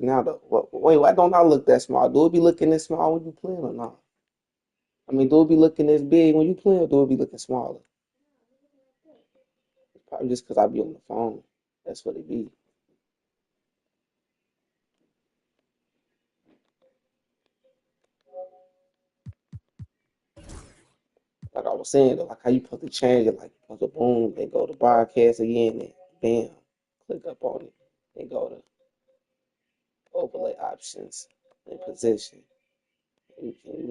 Now, wait, why don't I look that small? Do it be looking this small when you playing or not? I mean, do it be looking this big when you playing or do it be looking smaller? It's probably just because I be on the phone. That's what it be. Like I was saying, though, like how you put the change it, like you put the boom, then go to broadcast again, and bam, click up on it, then go to overlay options and position. You can,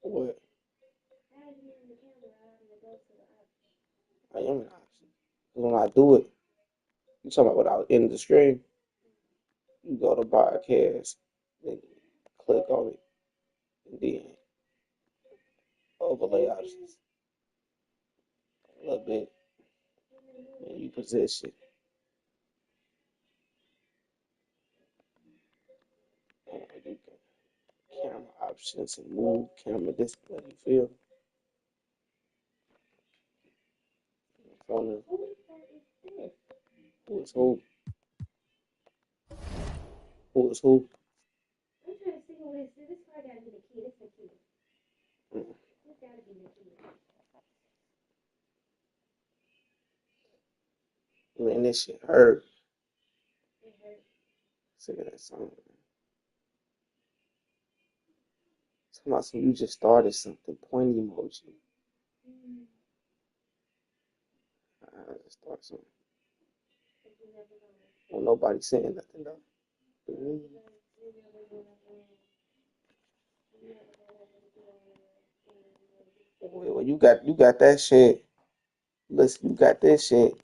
what I am an option. 'Cause when I do it, you talking about without in the screen, you go to broadcast, then click on it, and then overlay options a little bit, and you position. And you can camera options and move camera display. You feel? On who is who? Who is who? Mm. Man, this shit hurt. Sick of that song. Talking about some you just started something. Point emoji. I just started something. Well, nobody saying nothing though. But me. Well, you got that shit. Listen, you got this shit.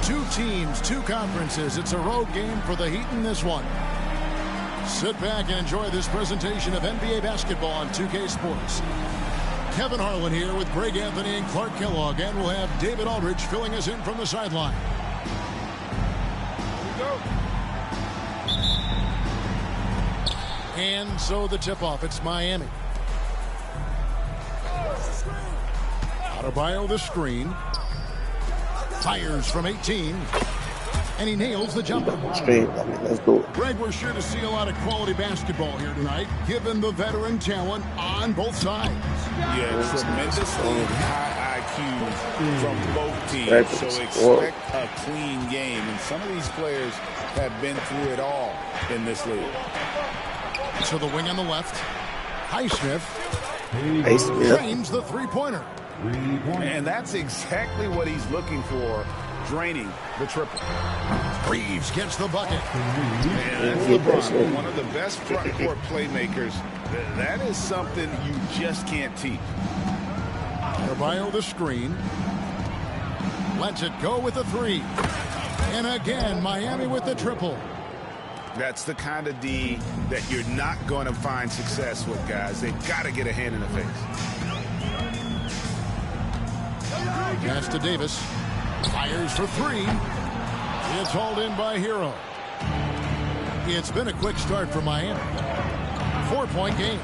Two teams, two conferences. It's a road game for the Heat in this one. Sit back and enjoy this presentation of NBA basketball on 2K Sports. Kevin Harlan here with Greg Anthony and Clark Kellogg, and we'll have David Aldridge filling us in from the sideline. Here we go. And so the tip-off, it's Miami. Adebayo the screen. Fires from 18. And he nails the jumper. Let's do it. Greg, we're sure to see a lot of quality basketball here tonight, given the veteran talent on both sides. Yeah, tremendously high IQs from both teams. So expect a clean game. And some of these players have been through it all in this league. To the wing on the left. Highsmith. Drains the three-pointer. And that's exactly what he's looking for, draining the triple. Reeves gets the bucket. And that's LeBron, one of the best front court playmakers. That is something you just can't teach. Adebayo the screen. Lets it go with the three. And again, Miami with the triple. That's the kind of D that you're not going to find success with, guys. They've got to get a hand in the face. Pass to Davis. Fires for three. It's hauled in by Hero. It's been a quick start for Miami. 4-point game.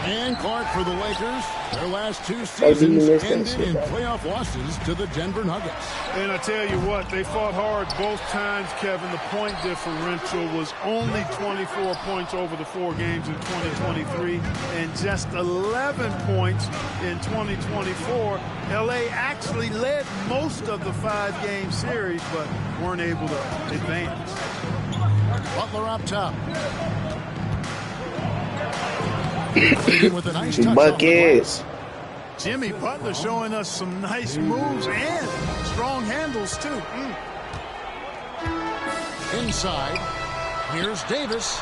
And Clark for the Lakers. Their last two seasons ended in playoff losses to the Denver Nuggets. And I tell you what, they fought hard both times, Kevin. The point differential was only 24 points over the 4 games in 2023 and just 11 points in 2024. LA actually led most of the 5-game series, but weren't able to advance. Butler up top. With a nice touch Buckets. Jimmy Butler showing us some nice moves and strong handles too. Inside, here's Davis.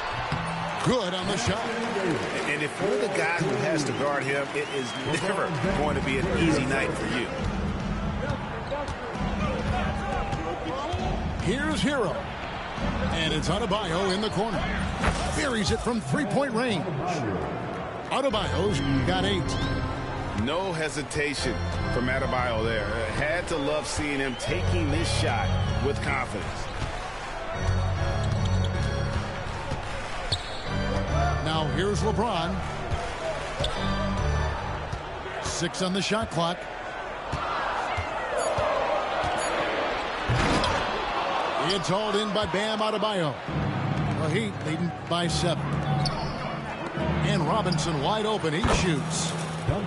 Good on the shot. And if you're the guy who has to guard him, it is never going to be an easy night for you. Here's Hero. And it's Adebayo in the corner. Buries it from 3-point range. Adebayo's got 8. No hesitation from Adebayo there. Had to love seeing him taking this shot with confidence. Now here's LeBron. 6 on the shot clock. It's hauled in by Bam Adebayo. The Heat leading by 7. And Robinson wide open. He shoots.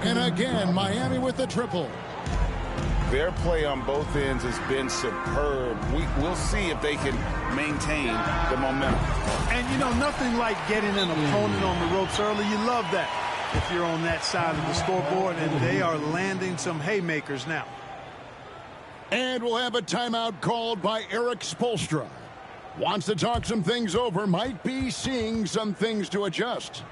And again, Miami with the triple. Their play on both ends has been superb. We'll see if they can maintain the momentum. And, you know, nothing like getting an opponent on the ropes early. You love that if you're on that side of the scoreboard, and they are landing some haymakers now. And we'll have a timeout called by Eric Spoelstra. Wants to talk some things over. Might be seeing some things to adjust.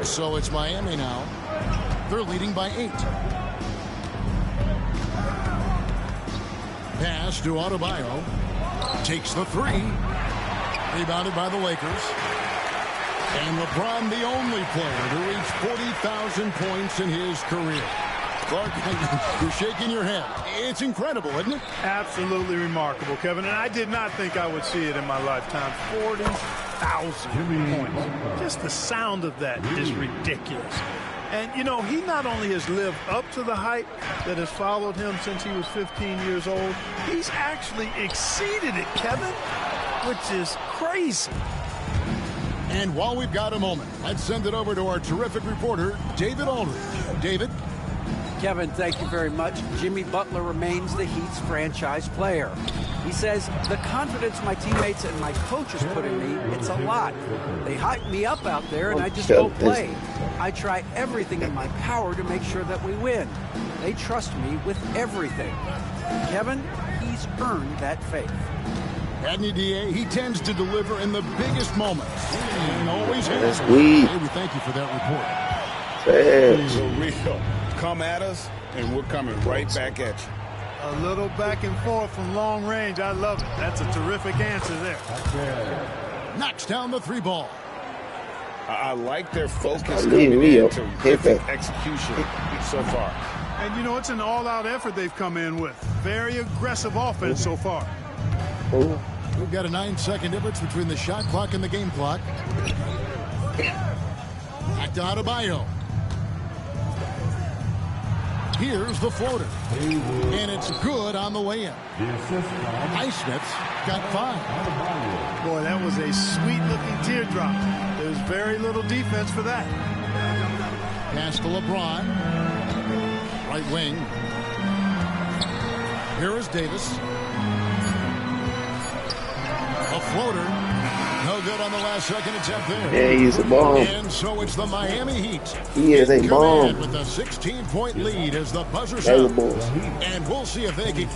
So it's Miami now. They're leading by 8. Pass to Adebayo. Takes the 3. Rebounded by the Lakers. And LeBron, the only player to reach 40,000 points in his career. Clark, you're shaking your head. It's incredible, isn't it? Absolutely remarkable, Kevin. And I did not think I would see it in my lifetime. 40,000 points. Just the sound of that is ridiculous. And, you know, he not only has lived up to the hype that has followed him since he was 15 years old, he's actually exceeded it, Kevin, which is crazy. And while we've got a moment, let's send it over to our terrific reporter, David Aldridge. David? Kevin, thank you very much. Jimmy Butler remains the Heat's franchise player. He says, the confidence my teammates and my coaches put in me, it's a lot. They hype me up out there and I just go play. I try everything in my power to make sure that we win. They trust me with everything. Kevin, he's earned that faith. Adney DA, he tends to deliver in the biggest moments. And always has. That's weak. Hey, we thank you for that report. So real. Come at us, and we're coming right back at you. A little back and forth from long range. I love it. That's a terrific answer there. Knocks down the 3 ball. I like their focus coming in. Terrific execution so far. And, you know, it's an all-out effort they've come in with. Very aggressive offense so far. We've got a 9-second difference between the shot clock and the game clock. Back to Adebayo. Here's the floater. And it's good on the way in. Highsmith's got 5. Boy, that was a sweet-looking teardrop. There's very little defense for that. Pass to LeBron. Right wing. Here is Davis. A floater. No good on the last second attempt there. Yeah, he's a bomb. And so it's the Miami Heat. He is a bomb. With a 16-point lead as the buzzer sounds. And we'll see if they can.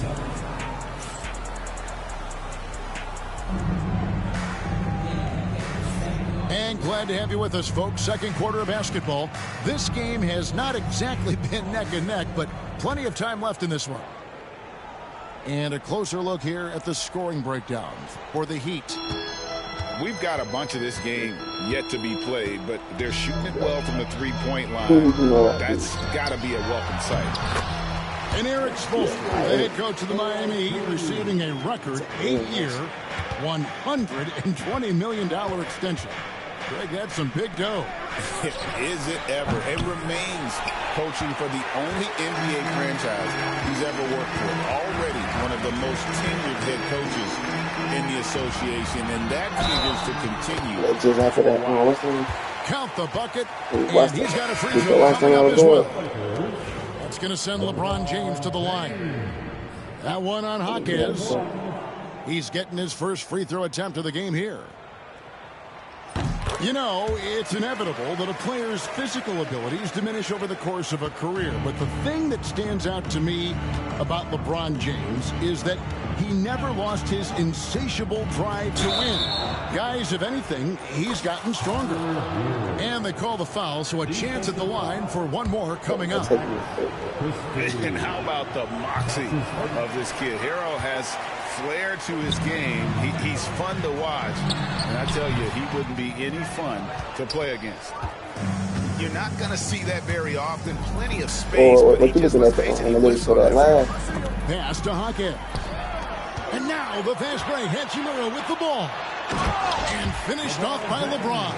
And glad to have you with us, folks. Second quarter of basketball. This game has not exactly been neck and neck, but plenty of time left in this one. And a closer look here at the scoring breakdown for the Heat. We've got a bunch of this game yet to be played, but they're shooting it well from the three-point line. That's got to be a welcome sight. And Eric Spoelstra, the head coach of the Miami Heat, receiving a record 8-year, $120 million extension. Greg, that's some big dough. Is it ever? It remains coaching for the only NBA franchise he's ever worked for. Already one of the most tenured head coaches in the association, and that figures to continue. Just after that, count the bucket, and he's got a free throw coming up as well. That's going to send LeBron James to the line. That one on Jaquez. He's getting his first free throw attempt of the game here. You know, it's inevitable that a player's physical abilities diminish over the course of a career. But the thing that stands out to me about LeBron James is that he never lost his insatiable drive to win. Guys, if anything, he's gotten stronger. And they call the foul, so a chance at the line for one more coming up. And how about the moxie of this kid? Hero has flair to his game. He's fun to watch. And I tell you, he wouldn't be any fun to play against. You're not going to see that very often. Plenty of space. But he just was basically pass to Jaquez. And now the fast break. Hachimura with the ball. And finished off by LeBron.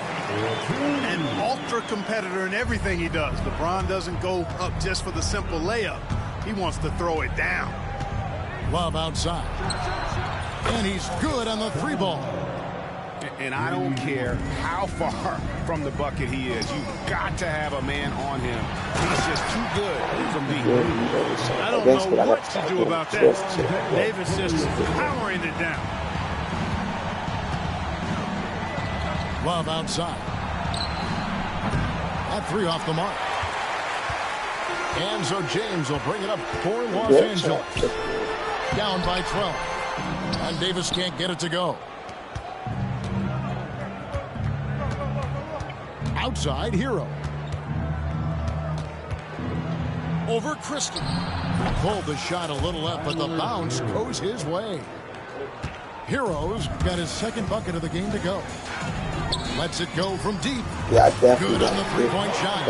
An ultra competitor in everything he does. LeBron doesn't go up just for the simple layup. He wants to throw it down. Love outside. And he's good on the three ball. And I don't care how far from the bucket he is. You've got to have a man on him. He's just too good from deep. I don't know what to do about that. Davis just powering it down. Love outside. That three off the mark. And so James will bring it up for Los Angeles. Down by 12. And Davis can't get it to go. Outside, Hero. Over Christie. Pulled the shot a little left, but the bounce goes his way. Hero's got his second bucket of the game to go. Lets it go from deep. Yeah, definitely. Good on the three-point shot.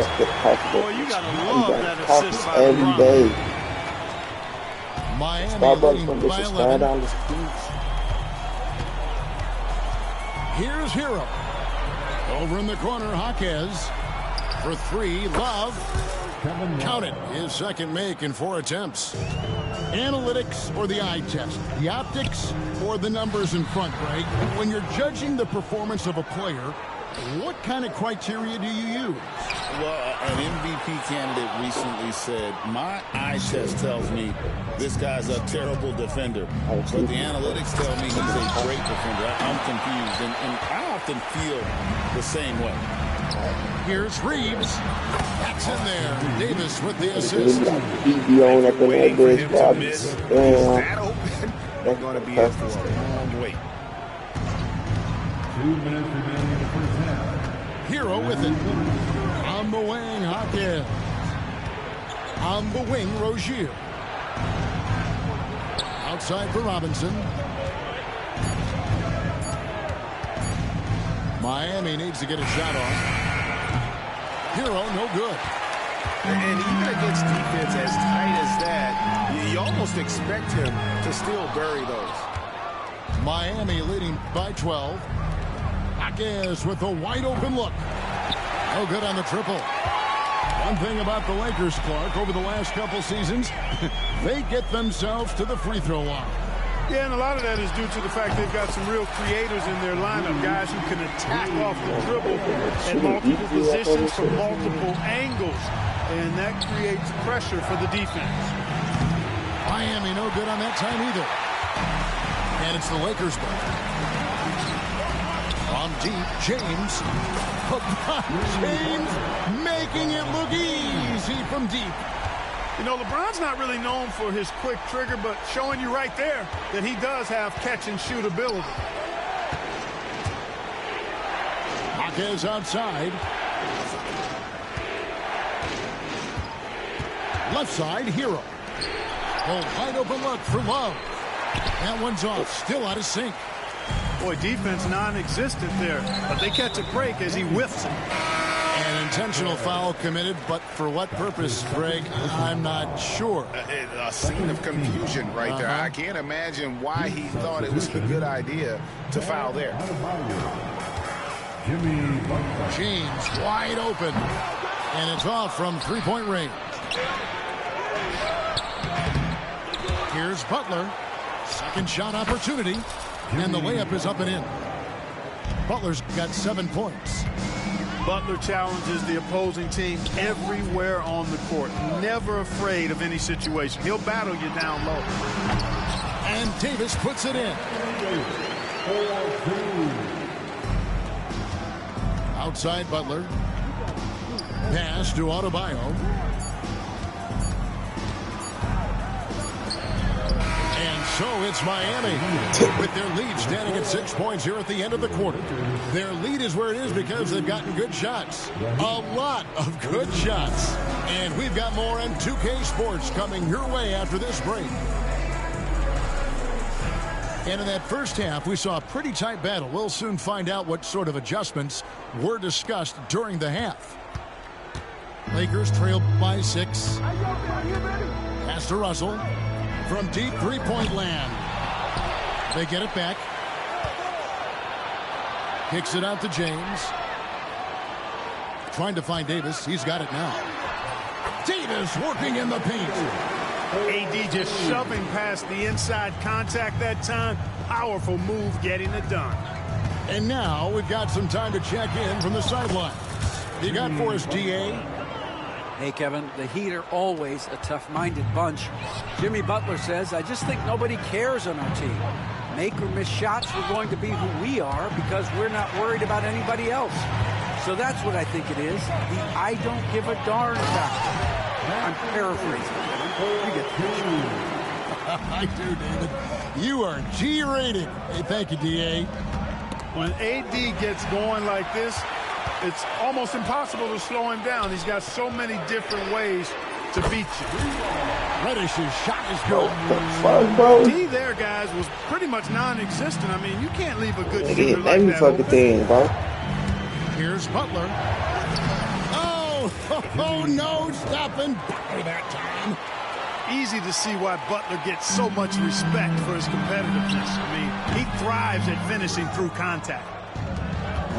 Boy, you gotta love that assist by every LeBron. day. Miami leading by 11. Here's Hero. Over in the corner, Jaquez. For three, Love. Count it. His second make in 4 attempts. Analytics or the eye test? The optics or the numbers in front, Greg? When you're judging the performance of a player, what kind of criteria do you use? Well, an MVP candidate recently said, my eye test tells me this guy's a terrible defender. But the analytics tell me he's a great defender. I'm confused, and I often feel the same way. Here's Reeves. That's in there. Davis with the assist. Waiting for him to miss. Is that open? They're going to be in for a long wait. 2 minutes remaining in the first half. Hero with it. On the wing, Jaquez. On the wing, Rozier. Outside for Robinson. Miami needs to get a shot off. Hero, no good. And even against defense as tight as that, you almost expect him to still bury those. Miami leading by 12. Jaquez with a wide open look. No good on the triple. One thing about the Lakers, Clark, over the last couple seasons, they get themselves to the free throw line. Yeah, and a lot of that is due to the fact they've got some real creators in their lineup, guys who can attack off the dribble at multiple positions from multiple angles, and that creates pressure for the defense. Miami no good on that time either. And it's the Lakers' ball. From deep, James. James making it look easy from deep. You know, LeBron's not really known for his quick trigger, but showing you right there that he does have catch-and-shoot ability. Marquez outside. Left side, Hero. Oh, wide open look for Love. That one's off. Still out of sync. Boy, defense non-existent there. But they catch a break as he whiffs it. An intentional foul committed, but for what purpose, Greg? I'm not sure. A scene of confusion right there. I can't imagine why he thought it was a good idea to foul there. James wide open. And it's off from three-point range. Here's Butler. Second shot opportunity. And the layup is up and in. Butler's got 7 points. Butler challenges the opposing team everywhere on the court. Never afraid of any situation. He'll battle you down low. And Davis puts it in. Outside Butler. Pass to Adebayo. And so it's Miami with their lead standing at 6 points here at the end of the quarter. Their lead is where it is because they've gotten good shots. A lot of good shots. And we've got more on 2K Sports coming your way after this break. And in that first half, we saw a pretty tight battle. We'll soon find out what sort of adjustments were discussed during the half. Lakers trail by 6. Pass to Russell. From deep three-point land. They get it back. Kicks it out to James. Trying to find Davis. He's got it now. Davis working in the paint. AD just shoving past the inside contact that time. Powerful move getting it done. And now we've got some time to check in from the sideline. You got for us, DA? Hey, Kevin, the Heat are always a tough-minded bunch. Jimmy Butler says, I just think nobody cares on our team. Make or miss shots, we're going to be who we are because we're not worried about anybody else. So that's what I think it is. The I don't give a darn factor. I'm paraphrasing. You get the picture. I do, David. You are G-rated. Hey, thank you, DA. When AD gets going like this, it's almost impossible to slow him down. He's got so many different ways to beat you. Reddish's shot is good. Fuck, bro. D there, guys, was pretty much non-existent. I mean, you can't leave a good shooter like Every that fucking open. thing, bro. Here's Butler. Oh, no, stopping Butler that time. Easy to see why Butler gets so much respect for his competitiveness. I mean, he thrives at finishing through contact.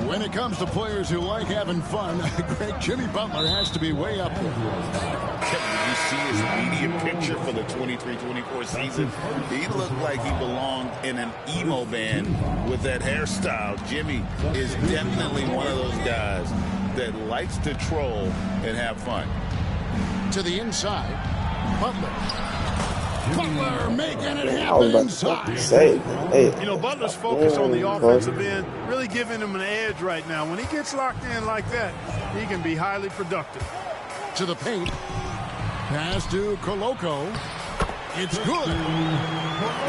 When it comes to players who like having fun, Greg, Jimmy Butler has to be way up there. You see his media picture for the 23-24 season. He looked like he belonged in an emo band with that hairstyle. Jimmy is definitely one of those guys that likes to troll and have fun. To the inside, Butler. Butler making it Man, I was happen about to fucking inside. say, hey. You know, Butler's focus on the offensive end really giving him an edge right now. When he gets locked in like that, he can be highly productive. To the paint. Pass to Koloko. It's good.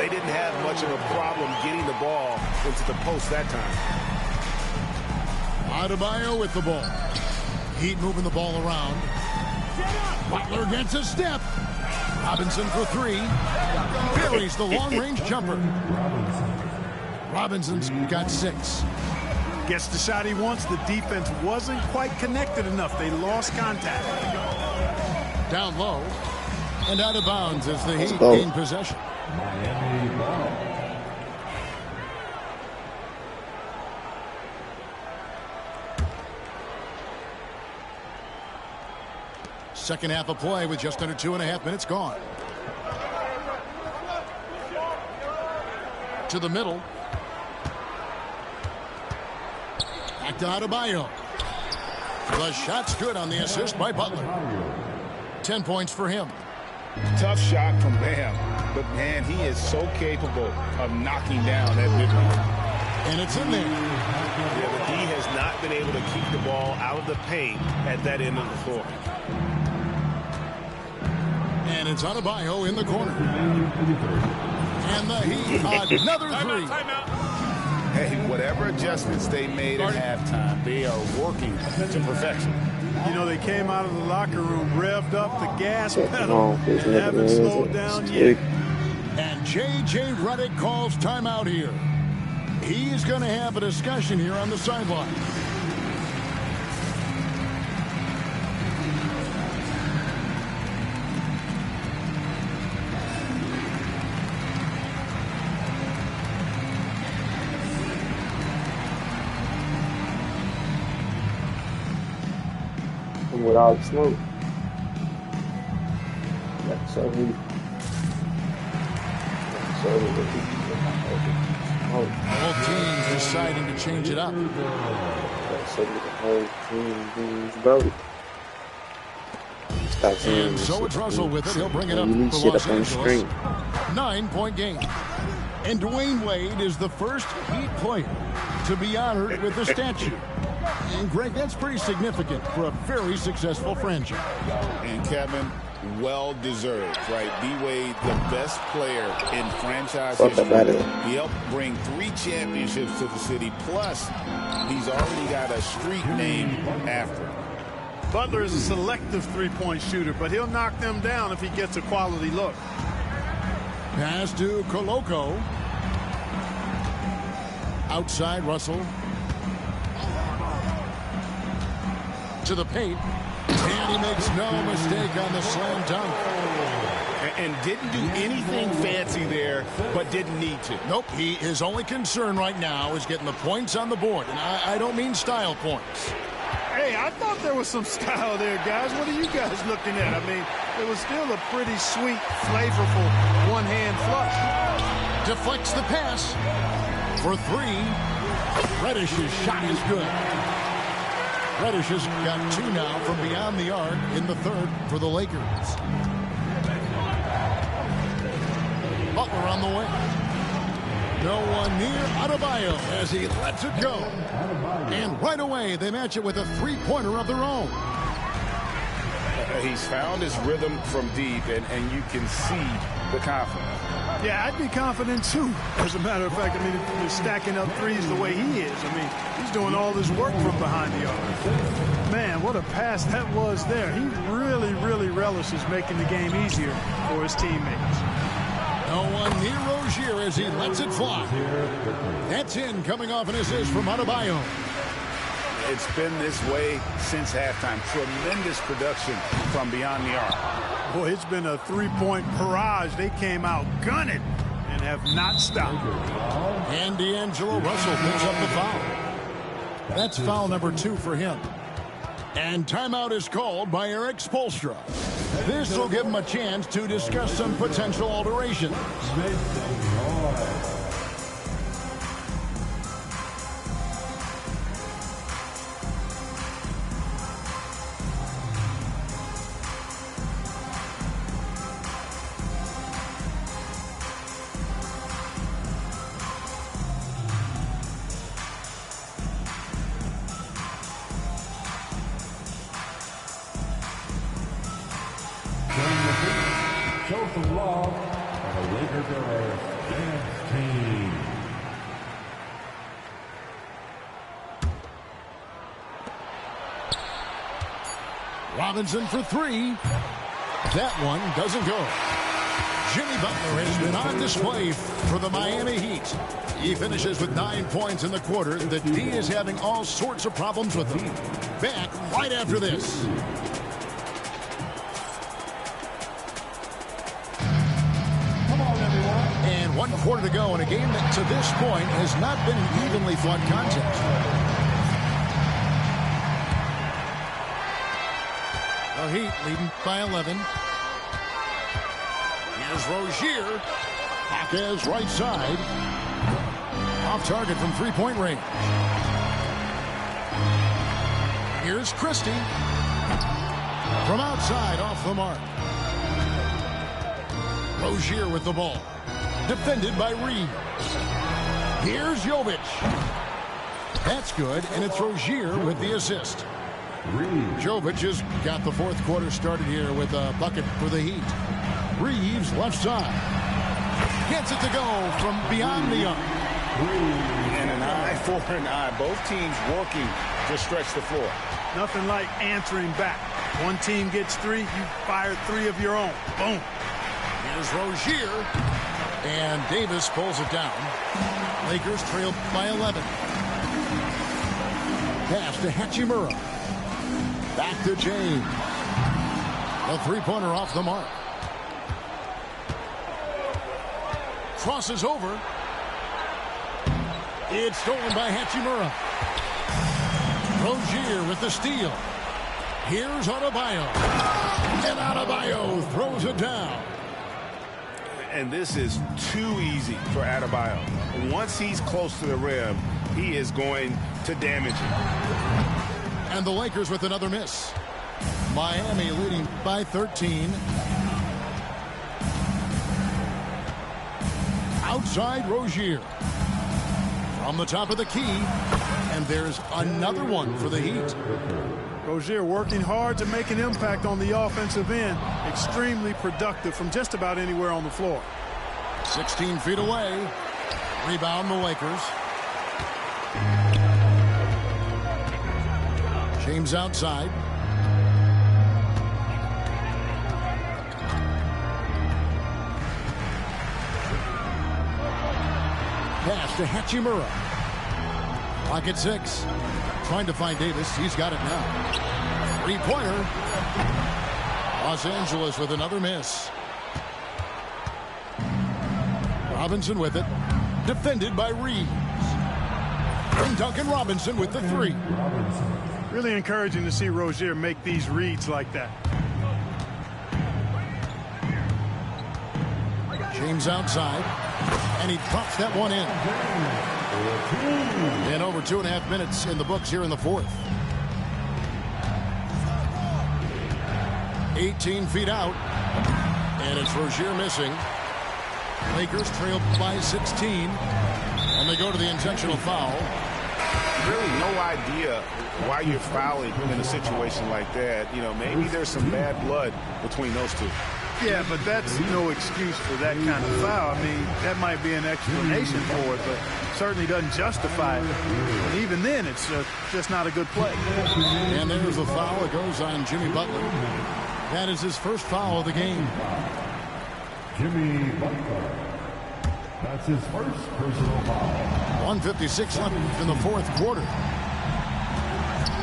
They didn't have much of a problem getting the ball into the post that time. Adebayo with the ball. Heat moving the ball around. Butler gets a step. Robinson for 3. Buries the long-range jumper. Robinson's got 6. Gets the shot he wants. The defense wasn't quite connected enough. They lost contact. Down low. And out of bounds as the Heat gain possession. Miami ball. Second half of play with just under 2.5 minutes gone. To the middle. Back to Adebayo. The shot's good on the assist by Butler. 10 points for him. Tough shot from Bam, but man, he is so capable of knocking down that mid-range. And it's in there. Yeah, the D has not been able to keep the ball out of the paint at that end of the floor. And it's Adebayo in the corner. And the Heat, another 3. Hey, whatever adjustments they made at halftime, they are working to perfection. You know, they came out of the locker room, revved up the gas pedal, and haven't slowed down yet. And J.J. Redick calls timeout here. He's going to have a discussion here on the sideline. With all the smoke. Like, so he. Both teams deciding to change it up. So the whole team voted. And so it's Russell with it. He'll bring it up for Los Angeles. 9-point game. And Dwayne Wade is the first Heat player to be honored with the statue. And, Greg, that's pretty significant for a very successful franchise. And, Kevin, well-deserved, right? D-Wade, the best player in franchise history. He helped bring 3 championships to the city. Plus, he's already got a street named after him. Butler is a selective three-point shooter, but he'll knock them down if he gets a quality look. Pass to Koloko. Outside, Russell. To the paint. And he makes no mistake on the slam dunk. And didn't do anything fancy there, but didn't need to. Nope, his only concern right now is getting the points on the board. And I don't mean style points. Hey, I thought there was some style there, guys. What are you guys looking at? I mean, it was still a pretty sweet, flavorful one-hand flush. Deflects the pass for 3. Reddish's shot is good. Reddish has got 2 now from beyond the arc in the 3rd for the Lakers. Butler on the way. No one near Adebayo as he lets it go. And right away, they match it with a 3-pointer of their own. He's found his rhythm from deep, and you can see the confidence. Yeah, I'd be confident, too. As a matter of fact, I mean, he's stacking up threes the way he is. I mean, he's doing all this work from behind the arc. Man, what a pass that was there. He really, really relishes making the game easier for his teammates. No one near Rozier as he lets it fly. That's in, coming off an assist from Adebayo. It's been this way since halftime. Tremendous production from beyond the arc. Boy, it's been a 3-point barrage. They came out gunning and have not stopped. And D'Angelo Russell picks up the foul. That's foul number 2 for him. And timeout is called by Eric Spoelstra. This will give him a chance to discuss some potential alterations. Show some love for the Laker Girls dance team. Robinson for 3. That one doesn't go. Jimmy Butler has been on display for the Miami Heat. He finishes with 9 points in the quarter. The D is having all sorts of problems with him. Back right after this. And 1 quarter to go in a game that to this point has not been an evenly fought contest. The Heat leading by 11. Here's Rozier. Hawkes right side. Off target from 3-point range. Here's Christie. From outside off the mark. Rozier with the ball. Defended by Reeves. Here's Jovic. That's good, and it's Rozier with the assist. Jovic has got the 4th quarter started here with a bucket for the Heat. Reeves left side. Gets it to go from beyond the arc. In and 4-9. Both teams working to stretch the floor. Nothing like answering back. One team gets 3, you fire 3 of your own. Boom. Here's Rozier. And Davis pulls it down. Lakers trail by 11. Pass to Hachimura. Back to James. A three-pointer off the mark. Crosses over. It's stolen by Hachimura. Rozier with the steal. Here's Adebayo. And Adebayo throws it down. And this is too easy for Adebayo. Once he's close to the rim, he is going to damage it. And the Lakers with another miss. Miami leading by 13. Outside Rozier. From the top of the key. And there's another one for the Heat. Rozier working hard to make an impact on the offensive end. Extremely productive from just about anywhere on the floor. 16 feet away. Rebound the Lakers. James outside. Pass to Hachimura. Clock at 6. Trying to find Davis. He's got it now. Three-pointer. Los Angeles with another miss. Robinson with it. Defended by Reeves. And Duncan Robinson with the 3. Really encouraging to see Rozier make these reads like that. James outside. And he drops that one in. And over 2.5 minutes in the books here in the fourth. 18 feet out. And it's Rozier missing. Lakers trail by 16. And they go to the intentional foul. Really no idea why you're fouling in a situation like that. You know, maybe there's some bad blood between those two. Yeah, but that's no excuse for that kind of foul. I mean, that might be an explanation for it, but certainly doesn't justify it. And even then, it's just not a good play. And there's the foul. It goes on Jimmy Butler. That is his first foul of the game. Jimmy Butler. That's his first personal foul. 1:56 left in the fourth quarter.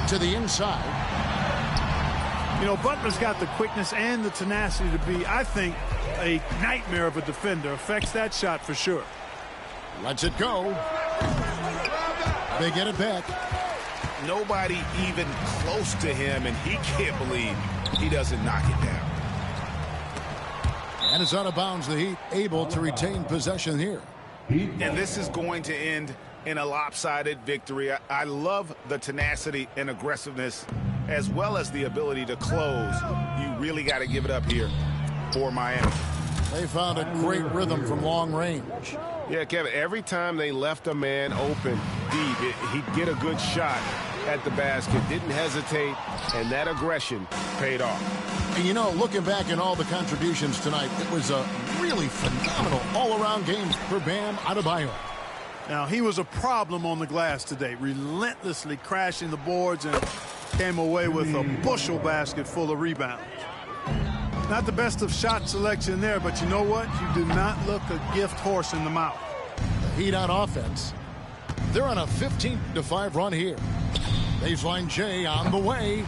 To the inside. You know, Butler's got the quickness and the tenacity to be, I think, a nightmare of a defender. Affects that shot for sure. Lets it go. They get it back. Nobody even close to him, and he can't believe he doesn't knock it down. And it's out of bounds. The Heat able to retain possession here. And this is going to end in a lopsided victory. I love the tenacity and aggressiveness as well as the ability to close. You really got to give it up here for Miami. They found a great rhythm from long range. Yeah, Kevin, every time they left a man open deep, he'd get a good shot at the basket. Didn't hesitate, and that aggression paid off. And, you know, looking back at all the contributions tonight, it was a really phenomenal all-around game for Bam Adebayo. Now, he was a problem on the glass today, relentlessly crashing the boards and came away with a bushel basket full of rebounds. Not the best of shot selection there, but you know what? You do not look a gift horse in the mouth. Heat on offense. They're on a 15-5 run here. Baseline J on the way.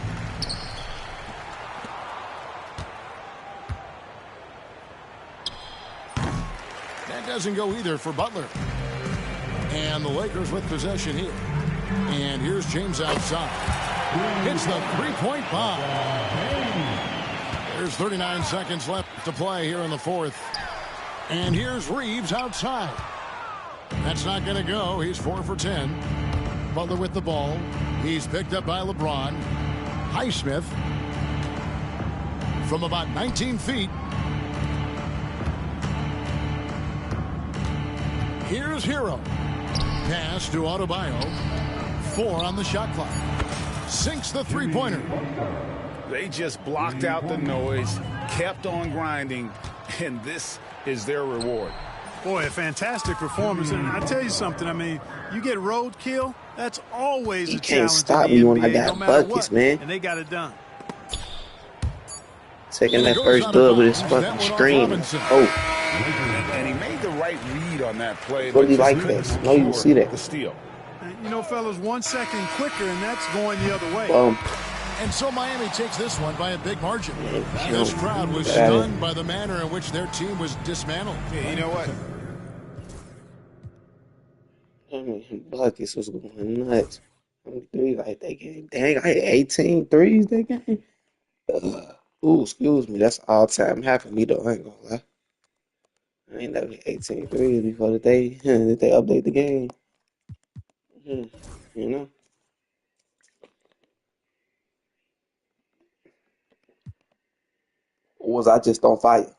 That doesn't go either for Butler. And the Lakers with possession here. And here's James outside. Hits the three-point bomb. There's 39 seconds left to play here in the fourth. And here's Reeves outside. That's not going to go. He's 4 for 10. Butler with the ball. He's picked up by LeBron. Highsmith from about 19 feet. Here's Hero. Pass to Adebayo. 4 on the shot clock. Sinks the three-pointer. They just blocked out the noise, kept on grinding, and this is their reward. Boy, a fantastic performance. And I tell you something, I mean, You get roadkill, that's always He a can't challenge stop in me the when I NBA, no got matter buckets, what. man. And they got it done. Taking And it that goes first out of dub with his bounds. That fucking went off screen. Robinson. Oh, And he made the right read on that play, but really just like couldn't this. No, you secure see that. the steal. And, you know, fellas, 1 second quicker, and that's going the other way. And so Miami takes this one by a big margin. Yeah, This crowd was stunned by the manner in which their team was dismantled. Yeah, you know what? I mean, buckets was going nuts. How many threes like that game? Dang, I had 18 threes that game. Ooh, excuse me. That's all time high for me, though. I ain't gonna lie. I ain't never hit 18 threes before that they update the game. You know? Or was I just on fire?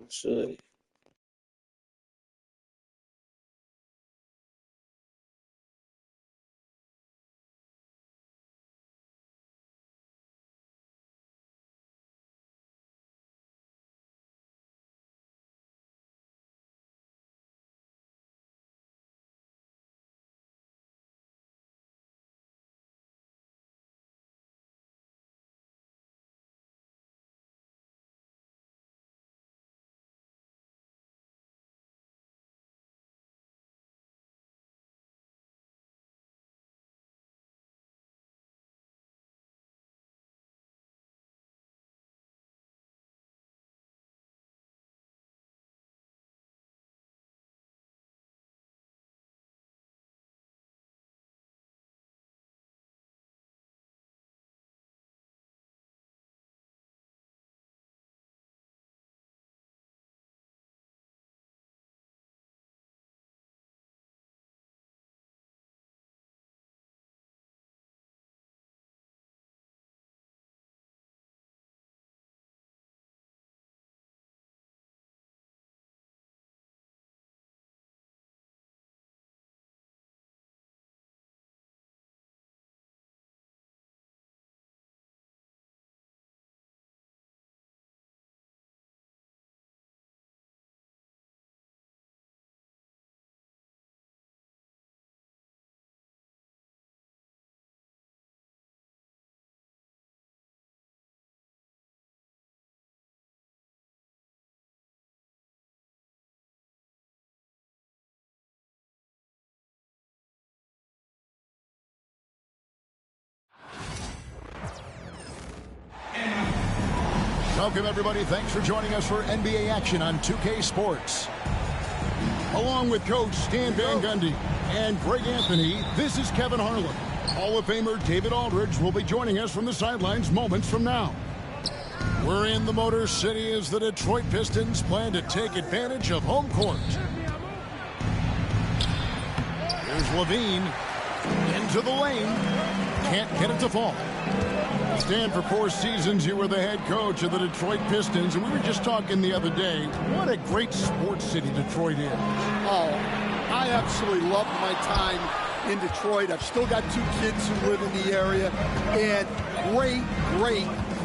I should. Welcome, everybody. Thanks for joining us for NBA action on 2K Sports. Along with Coach Stan Van Gundy and Greg Anthony, this is Kevin Harlan. Hall of Famer David Aldridge will be joining us from the sidelines moments from now. We're in the Motor City as the Detroit Pistons plan to take advantage of home court. Here's Levine into the lane. Can't get it to fall. Stan, for 4 seasons, you were the head coach of the Detroit Pistons, and we were just talking the other day, what a great sports city Detroit is. Oh, I absolutely loved my time in Detroit. I've still got 2 kids who live in the area, and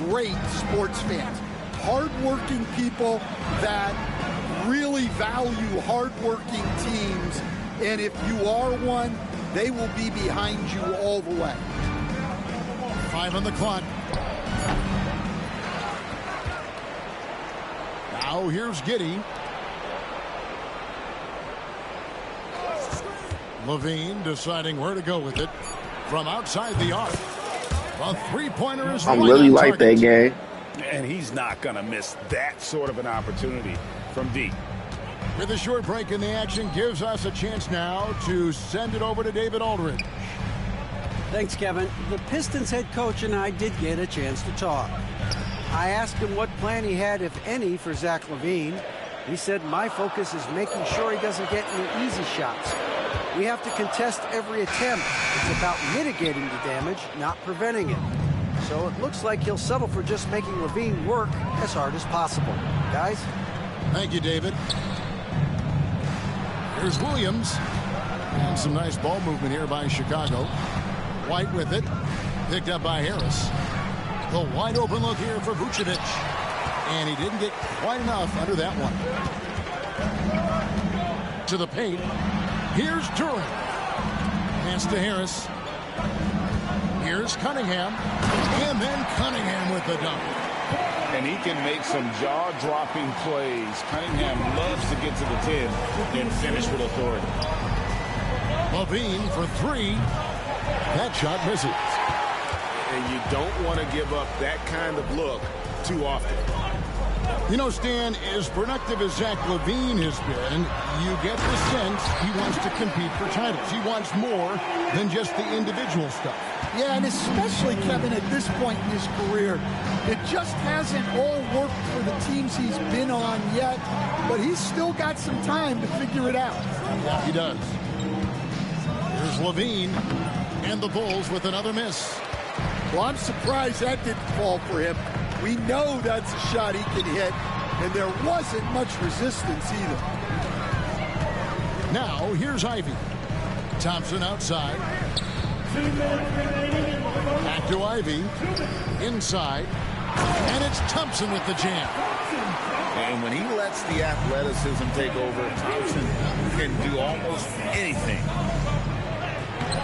great sports fans. Hardworking people that really value hardworking teams, and if you are one, they will be behind you all the way. 5 on the clock. Now here's Giddey. Levine deciding where to go with it from outside the arc. A three-pointer is I'm right really on like target. that game. And he's not going to miss that sort of an opportunity from deep. With a short break in the action, gives us a chance now to send it over to David Aldridge. Thanks, Kevin. The Pistons head coach and I did get a chance to talk. I asked him what plan he had, if any, for Zach LaVine. He said, my focus is making sure he doesn't get any easy shots. We have to contest every attempt. It's about mitigating the damage, not preventing it. So it looks like he'll settle for just making Levine work as hard as possible. Guys? Thank you, David. Here's Williams. And some nice ball movement here by Chicago. White with it. Picked up by Harris. The wide open look here for Vucevic. And he didn't get quite enough under that one. To the paint. Here's Durant. Pass to Harris. Here's Cunningham. And then Cunningham with the dunk. And he can make some jaw-dropping plays. Cunningham loves to get to the 10 and finish with authority. Levine for three. That shot misses. And you don't want to give up that kind of look too often. You know, Stan, as productive as Zach Levine has been, you get the sense he wants to compete for titles. He wants more than just the individual stuff. Yeah, and especially, Kevin, at this point in his career, it just hasn't all worked for the teams he's been on yet, but he's still got some time to figure it out. Yeah, he does. Here's Levine, and the Bulls with another miss. Well, I'm surprised that didn't fall for him. We know that's a shot he can hit, and there wasn't much resistance either. Now, here's Ivy. Thompson outside. Back to Ivy. Inside. And it's Thompson with the jam. And when he lets the athleticism take over, Thompson can do almost anything.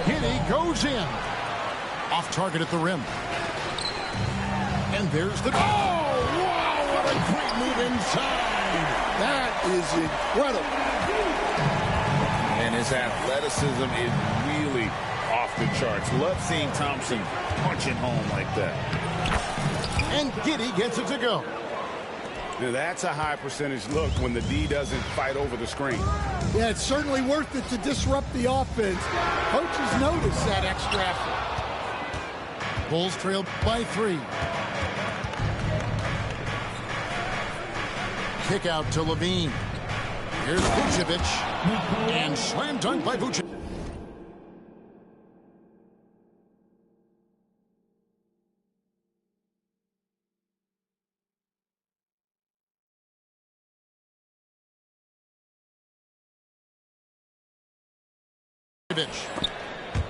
Hinney goes in. Off target at the rim. And there's the... Oh, wow, what a great move inside. That is incredible. And his athleticism is really off the charts. Love seeing Thompson punching home like that. And Giddey gets it to go. Now, that's a high percentage look when the D doesn't fight over the screen. Yeah, it's certainly worth it to disrupt the offense. Coaches notice that extra effort. Bulls trailed by 3. Kick out to Levine. Here's Vucevic. And slam dunk by Vucevic.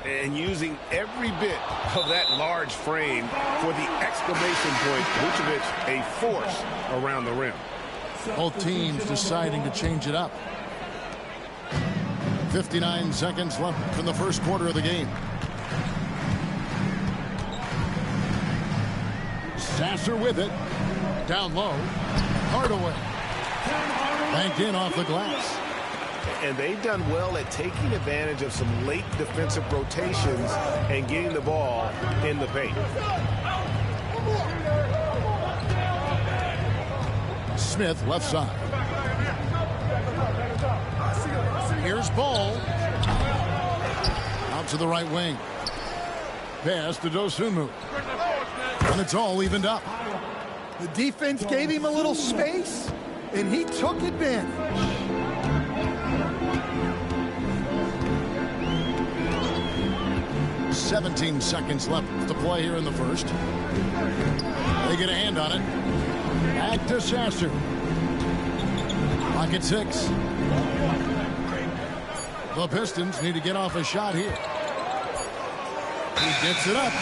And using every bit of that large frame for the exclamation point. Vucevic, a force around the rim. Both teams deciding to change it up. 59 seconds left in the first quarter of the game. Sasser with it. Down low. Hardaway. Banked in off the glass. And they've done well at taking advantage of some late defensive rotations and getting the ball in the paint. Smith left side. Here's Ball. Out to the right wing. Pass to Dosunmu. And it's all evened up. The defense gave him a little space, and he took advantage. 17 seconds left to play here in the first. They get a hand on it. Back to Sasser. Clock at 6. The Pistons need to get off a shot here. He gets it up.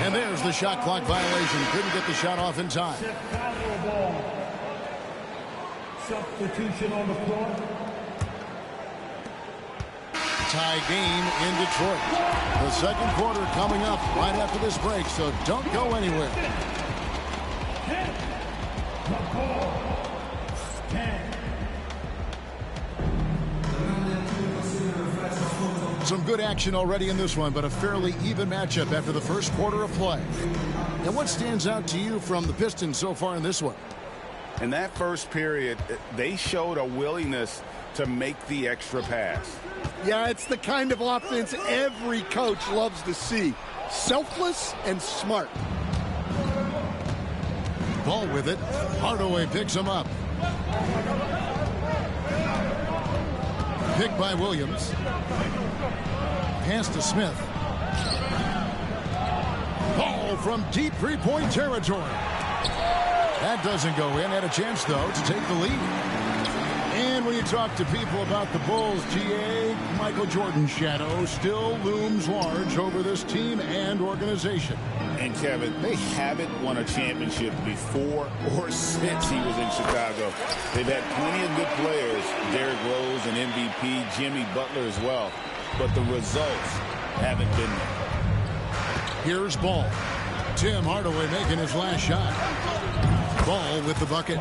And there's the shot clock violation. Couldn't get the shot off in time. Substitution on the floor. Tie game in Detroit. The second quarter coming up right after this break, so don't go anywhere. Some good action already in this one, but a fairly even matchup after the first quarter of play. And what stands out to you from the Pistons so far in this one? In that first period, they showed a willingness to make the extra pass. Yeah, it's the kind of offense every coach loves to see. Selfless and smart. Ball with it. Hardaway picks him up. Picked by Williams. Pass to Smith. Ball from deep three-point territory. That doesn't go in. Had a chance, though, to take the lead. And when you talk to people about the Bulls, GA, Michael Jordan's shadow still looms large over this team and organization. And Kevin, they haven't won a championship before or since he was in Chicago. They've had plenty of good players, Derrick Rose and MVP, Jimmy Butler as well. But the results haven't been there. Here's Ball. Tim Hardaway making his last shot. Ball with the bucket.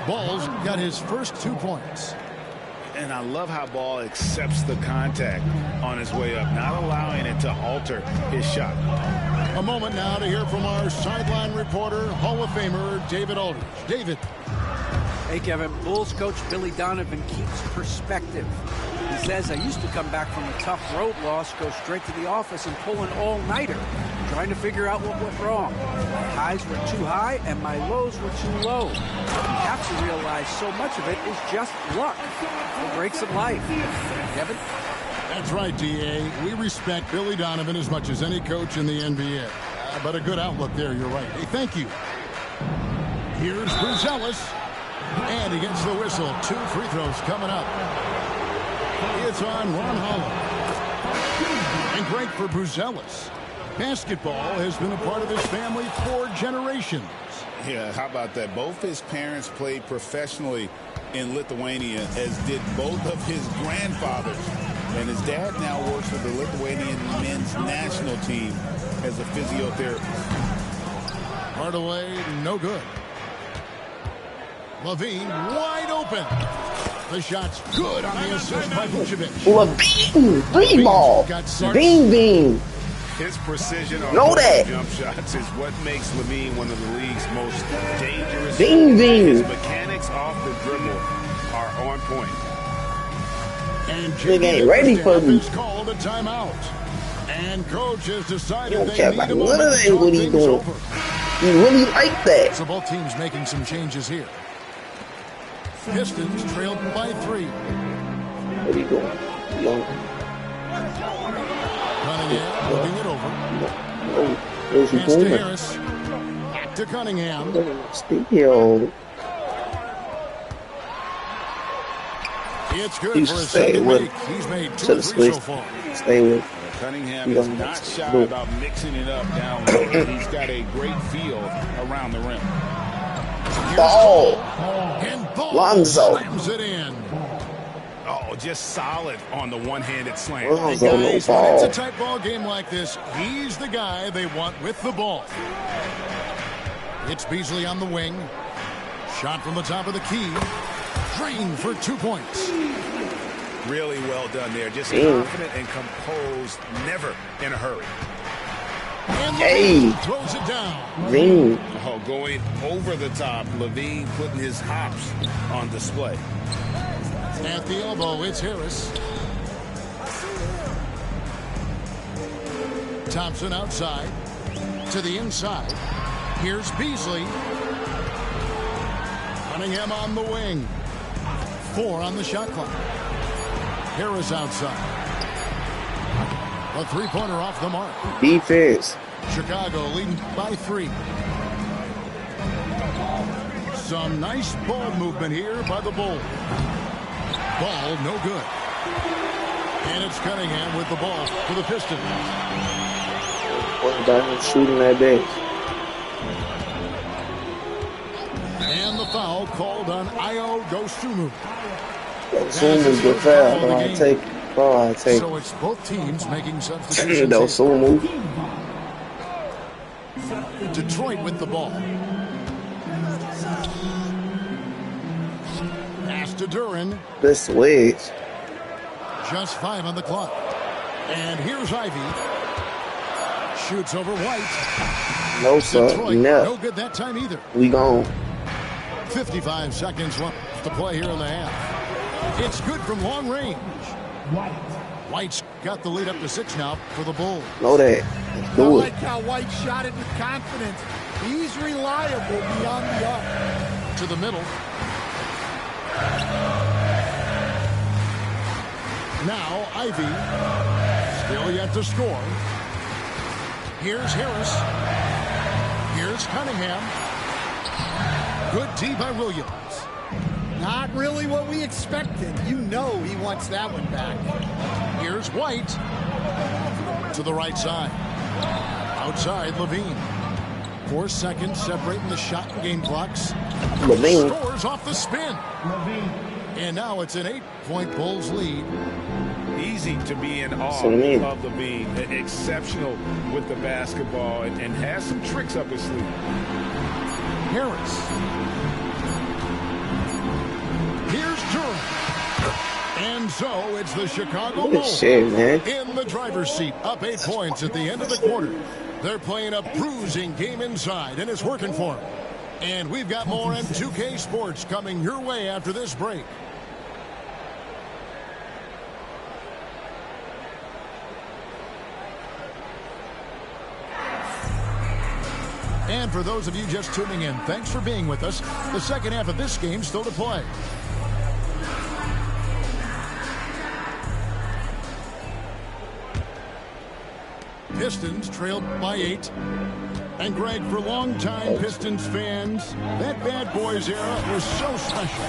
Ball's got his first 2 points. And I love how Ball accepts the contact on his way up, not allowing it to alter his shot. A moment now to hear from our sideline reporter, Hall of Famer David Aldridge. David. Hey, Kevin. Bulls coach Billy Donovan keeps perspective. He says, I used to come back from a tough road loss, go straight to the office and pull an all-nighter, trying to figure out what went wrong. My highs were too high and my lows were too low. You have to realize so much of it is just luck. The breaks of life. Kevin? That's right, D.A. We respect Billy Donovan as much as any coach in the NBA. But a good outlook there, you're right. Hey, thank you. Here's Bruzelis. And he gets the whistle. 2 free throws coming up. It's on Ron Holland. And great for Bruzelis. Basketball has been a part of his family for generations. Yeah, how about that? Both his parents played professionally in Lithuania, as did both of his grandfathers. And his dad now works with the Lithuanian men's national team as a physiotherapist. Hardaway, no good. Levine, wide open. The shot's good on the assist by Vucevic. Levine, three ball. Bean bean. His precision on jump shots is what makes Levine one of the league's most dangerous. Bean bean. His mechanics off the dribble are on point. And Jimmy ain't ready for me. Called a timeout. And coach has decided don't care about none of that. What he doing? He really like that. So both teams making some changes here. Pistons trailed by 3. What are you doing? Cunningham moving it over. Pass to Harris. Back to Cunningham. Still. It's good for a second make. He's made 2 or 3 so far. Stay with Cunningham is not shy about mixing it up down low. He's got a great feel around the rim. Ball. And Ball Lonzo. slams it in. Oh, just solid on the one-handed slam. Lonzo, Hey guys, when it's ball. a tight ball game like this, he's the guy they want with the ball. It's Beasley on the wing. Shot from the top of the key. Drained for 2 points. Really well done there. Just confident and composed, never in a hurry. And Hey. throws it down. Green. Oh, going over the top. Levine putting his hops on display. At the elbow, it's Harris. Thompson outside. To the inside. Here's Beasley. Cunningham on the wing. 4 on the shot clock. Harris outside. A 3-pointer off the mark. Defense. Chicago leading by 3. Some nice ball movement here by the Bulls. Ball no good. And it's Cunningham with the ball for the Pistons. What about him shooting that base? And the foul called on Ayo Dosunmu. Dosunmu good foul. Oh, I take it. Oh, I take So it's both teams making substitutions. Dosunmu. Detroit with the ball. Pass to Duran. This wedge. Just 5 on the clock. And here's Ivy. Shoots over White. No, sir. Detroit, No. no good that time either. We gone. 55 seconds left to play here in the half. It's good from long range. White's got the lead up to 6 now for the Bulls. Know that. Let's I do it. like how White shot it with confidence. He's reliable beyond the arc. To the middle. Now Ivy. Still yet to score. Here's Harris. Here's Cunningham. Good D by Williams. Not really what we expected. You know he wants that one back. Here's White. To the right side. Outside, Levine. 4 seconds separating the shot and game clocks. Levine scores off the spin. And now it's an 8-point Bulls lead. Easy to be in awe of Levine. Exceptional with the basketball and has some tricks up his sleeve. Harris. Here's Durham. And so it's the Chicago Bulls in the driver's seat, up 8 points at the end of the quarter. They're playing a bruising game inside, and it's working for them. And we've got more on 2K Sports coming your way after this break. And for those of you just tuning in, thanks for being with us. The second half of this game still to play. Pistons trailed by 8. And Greg, for longtime Pistons fans, that Bad Boys era was so special.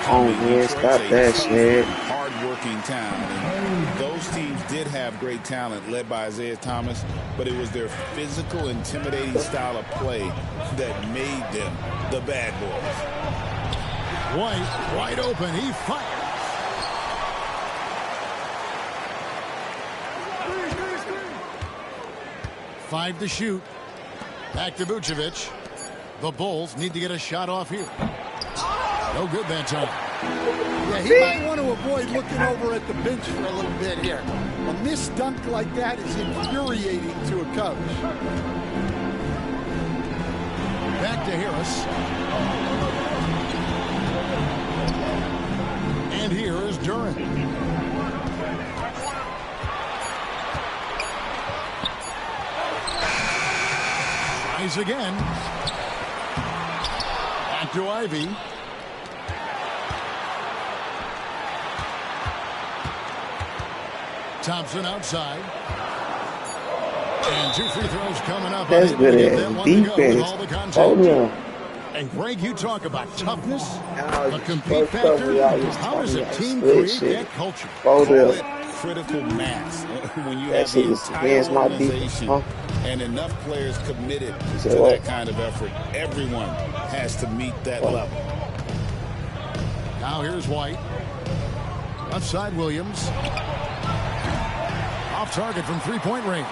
Oh man, stop that shit. Hard-working town. And those teams did have great talent led by Isaiah Thomas, but it was their physical, intimidating style of play that made them the Bad Boys. White, wide open, he fires. Five to shoot. Back to Vucevic. The Bulls need to get a shot off here. No good that time. Yeah, he might want to avoid looking over at the bench for a little bit here. A missed dunk like that is infuriating to a coach. Back to Harris. And here is Durant. Tries again. Back to Ivy. Thompson outside. And 2 free throws coming up. That's good at defense. Oh no. And Greg, you talk about toughness, a compete factor. How does a team create that culture? Critical mass. When you have the entire organization and enough players committed to that kind of effort, everyone has to meet that level. Now here's White. Left side, Williams. Off target from three-point range.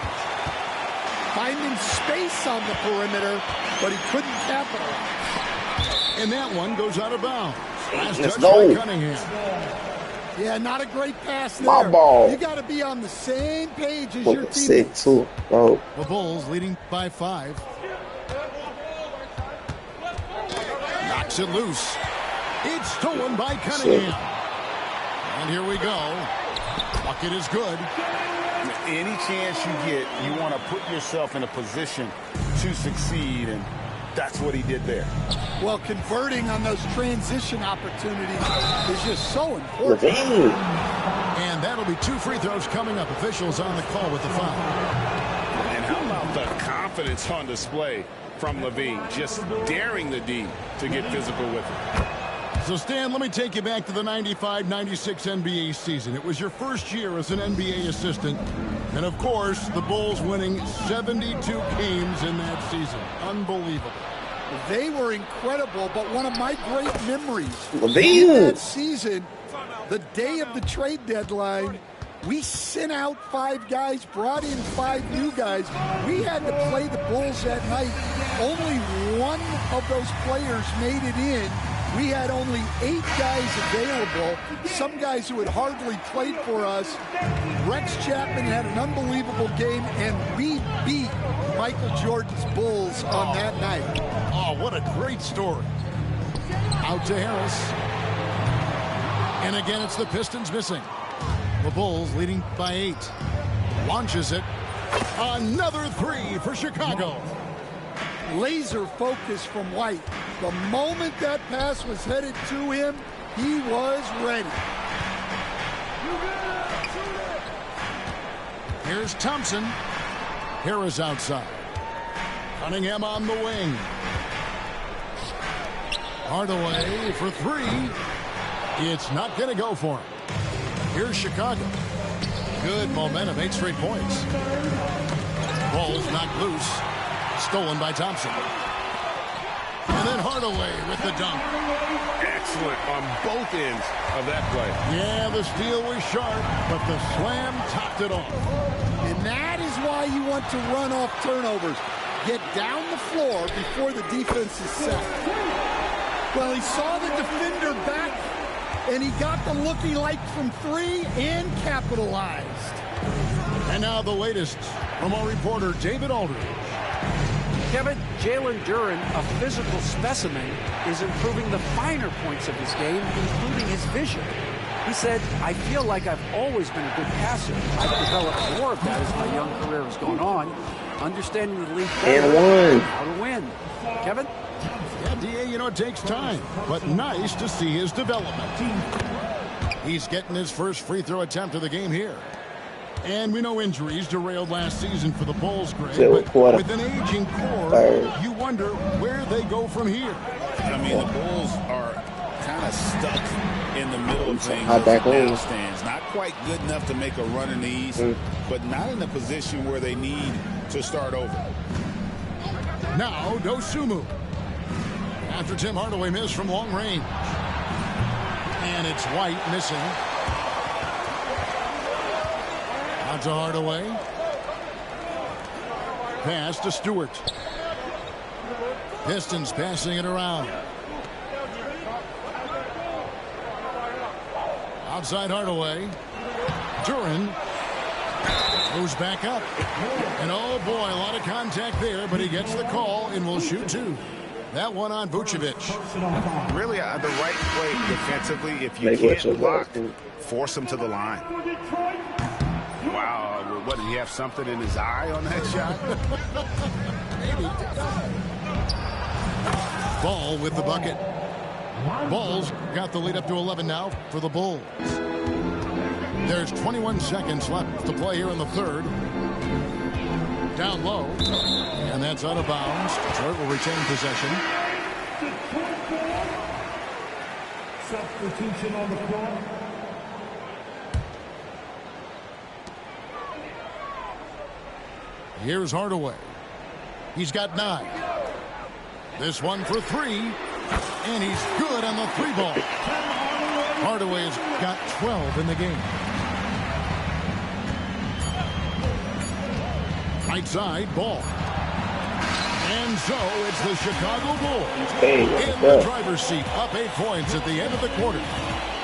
Finding space on the perimeter, but he couldn't capitalize. And that one goes out of bounds. Last Let's touch go. by Cunningham. Yeah, not a great pass there. My ball. You got to be on the same page as your team. 6-2. Bro. The Bulls leading by 5. Knocks it loose. It's stolen by Cunningham. And here we go. Bucket is good. Any chance you get, you want to put yourself in a position to succeed, and that's what he did there. Well, converting on those transition opportunities is just so important. And that'll be 2 free throws coming up. Officials on the call with the foul. And how about the confidence on display from Levine, just daring the D to get physical with it. So, Stan, let me take you back to the 95-96 NBA season. It was your first year as an NBA assistant. And, of course, the Bulls winning 72 games in that season. Unbelievable. They were incredible, but one of my great memories Levine. in that season, the day of the trade deadline, we sent out 5 guys, brought in 5 new guys. We had to play the Bulls that night. Only one of those players made it in. We had only 8 guys available, some guys who had hardly played for us. Rex Chapman had an unbelievable game, and we beat Michael Jordan's Bulls on that night. Oh, what a great story. Out to Harris. And again, it's the Pistons missing. The Bulls leading by 8. Launches it. Another 3 for Chicago. Laser focus from White. The moment that pass was headed to him, he was ready. Here's Thompson. Harris outside. Cunningham on the wing. Hardaway for three. It's not going to go for him. Here's Chicago. Good momentum, 8 straight points. Ball's knocked loose. Stolen by Thompson. And then Hardaway with the dunk. Excellent on both ends of that play. Yeah, the steal was sharp, but the slam topped it off. And that is why you want to run off turnovers. Get down the floor before the defense is set. Well, he saw the defender back, and he got the looky like from three and capitalized. And now the latest from our reporter, David Aldridge. Kevin, Jalen Duren, a physical specimen, is improving the finer points of his game, including his vision. He said, I feel like I've always been a good passer. I've developed more of that as my young career has gone on, understanding the league better and how to win. Kevin? Yeah, D.A., you know, it takes time, but nice to see his development. He's getting his first free throw attempt of the game here. And we know injuries derailed last season for the Bulls, Greg, but with an aging core, you wonder where they go from here. I mean, the Bulls are kind of stuck in the middle of things. Stands. Not quite good enough to make a run in the East, but not in a position where they need to start over. Now, Dosunmu. After Tim Hardaway missed from long range. And it's White missing. Out to Hardaway. Pass to Stewart. Pistons passing it around. Outside Hardaway. Duren moves back up. And oh boy, a lot of contact there, but he gets the call and will shoot two. That one on Vucevic. Really the right play defensively. If you can't block, force him to the line. Wow, what, did he have something in his eye on that shot? Maybe. Ball with the bucket. Bulls got the lead up to 11 now for the Bulls. There's 21 seconds left to play here in the third. Down low, and that's out of bounds. Detroit will retain possession. Substitution on the floor. Here's Hardaway. He's got 9. This one for 3, and he's good on the 3-ball. Hardaway has got 12 in the game. Right side, Ball. And so it's the Chicago Bulls in the driver's seat, up 8 points at the end of the quarter.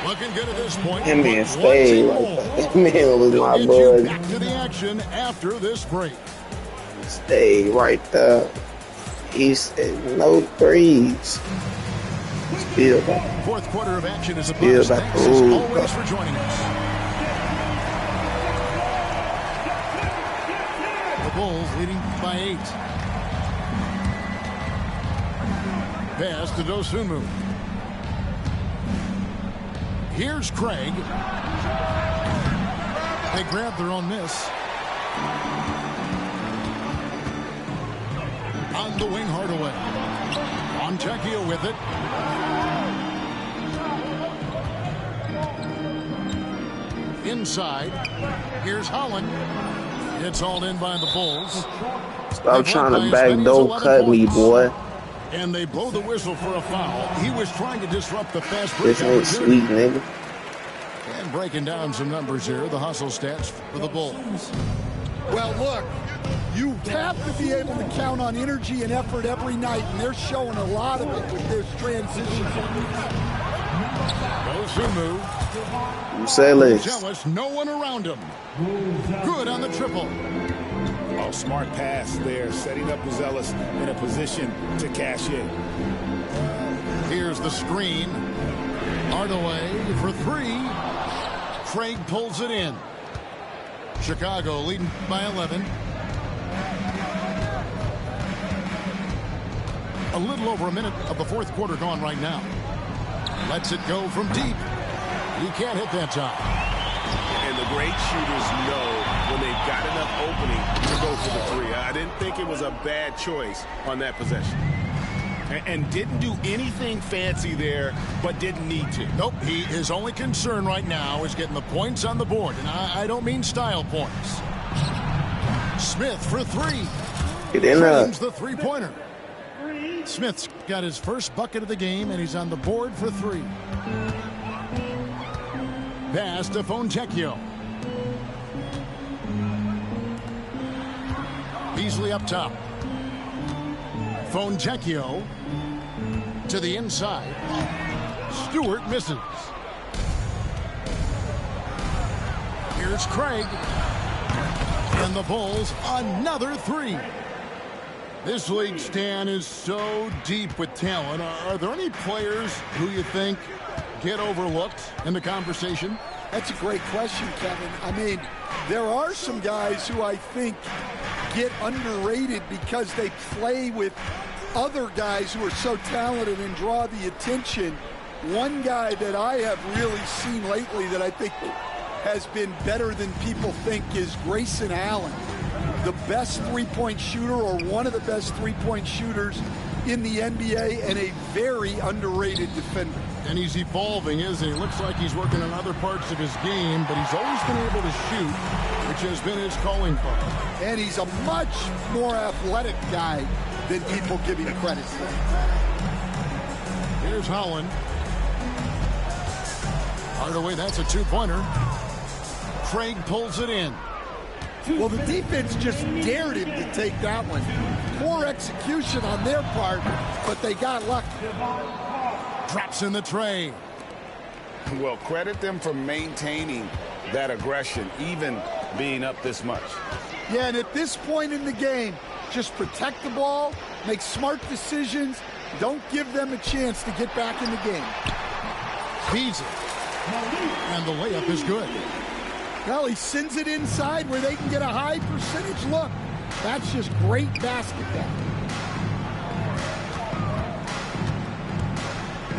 Looking good at this point. Man, stay like that. Man was my bud. Back to the action after this break. Stay right there. He's no threes. Still back. Fourth quarter of action is upon us. Thanks as always for joining us. The Bulls leading by 8. Pass to Dosunmu. Here's Craig. They grab their own miss. On the wing, Hardaway. Fontecchio with it. Inside. Here's Holland. It's hauled in by the Bulls. Stop trying to back door cut me, boy. And they blow the whistle for a foul. He was trying to disrupt the fast break. This ain't sweet, nigga. And breaking down some numbers here, the hustle stats for the Bulls. Well, look, you have to be able to count on energy and effort every night, and they're showing a lot of it with this transition. Dosunmu. Jealous. No one around him. Good on the triple. Oh, smart pass there, setting up Zealous in a position to cash in. Here's the screen. Hardaway for 3. Craig pulls it in. Chicago leading by 11. A little over a minute of the fourth quarter gone right now. Lets it go from deep. He can't hit that time. And the great shooters know when they've got enough for the three. I didn't think it was a bad choice on that possession. And didn't do anything fancy there, but didn't need to. Nope, his only concern right now is getting the points on the board, and I don't mean style points. Smith for three. Get in there. Frames the three-pointer. Smith's got his first bucket of the game, and he's on the board for three. Pass to Fontecchio. Beasley up top. Fontecchio to the inside. Stewart misses. Here's Craig. And the Bulls another three. This league, Stan, is so deep with talent. Are there any players who you think get overlooked in the conversation? That's a great question, Kevin. I mean, there are some guys who I think get underrated because they play with other guys who are so talented and draw the attention. One guy that I have really seen lately that I think has been better than people think is Grayson Allen, the best three-point shooter or one of the best three-point shooters in the NBA and a very underrated defender. And he's evolving, isn't he? Looks like he's working on other parts of his game, but he's always been able to shoot, which has been his calling card. And he's a much more athletic guy than people give him credit for. Here's Holland. Hardaway, that's a two-pointer. Craig pulls it in. Well, the defense just dared him to take that one. Poor execution on their part, but they got lucky. Drops in the tray. Well, credit them for maintaining that aggression, even being up this much. Yeah, and at this point in the game, just protect the ball, make smart decisions, don't give them a chance to get back in the game. Feeds it. And the layup is good. Well, he sends it inside where they can get a high percentage look. That's just great basketball.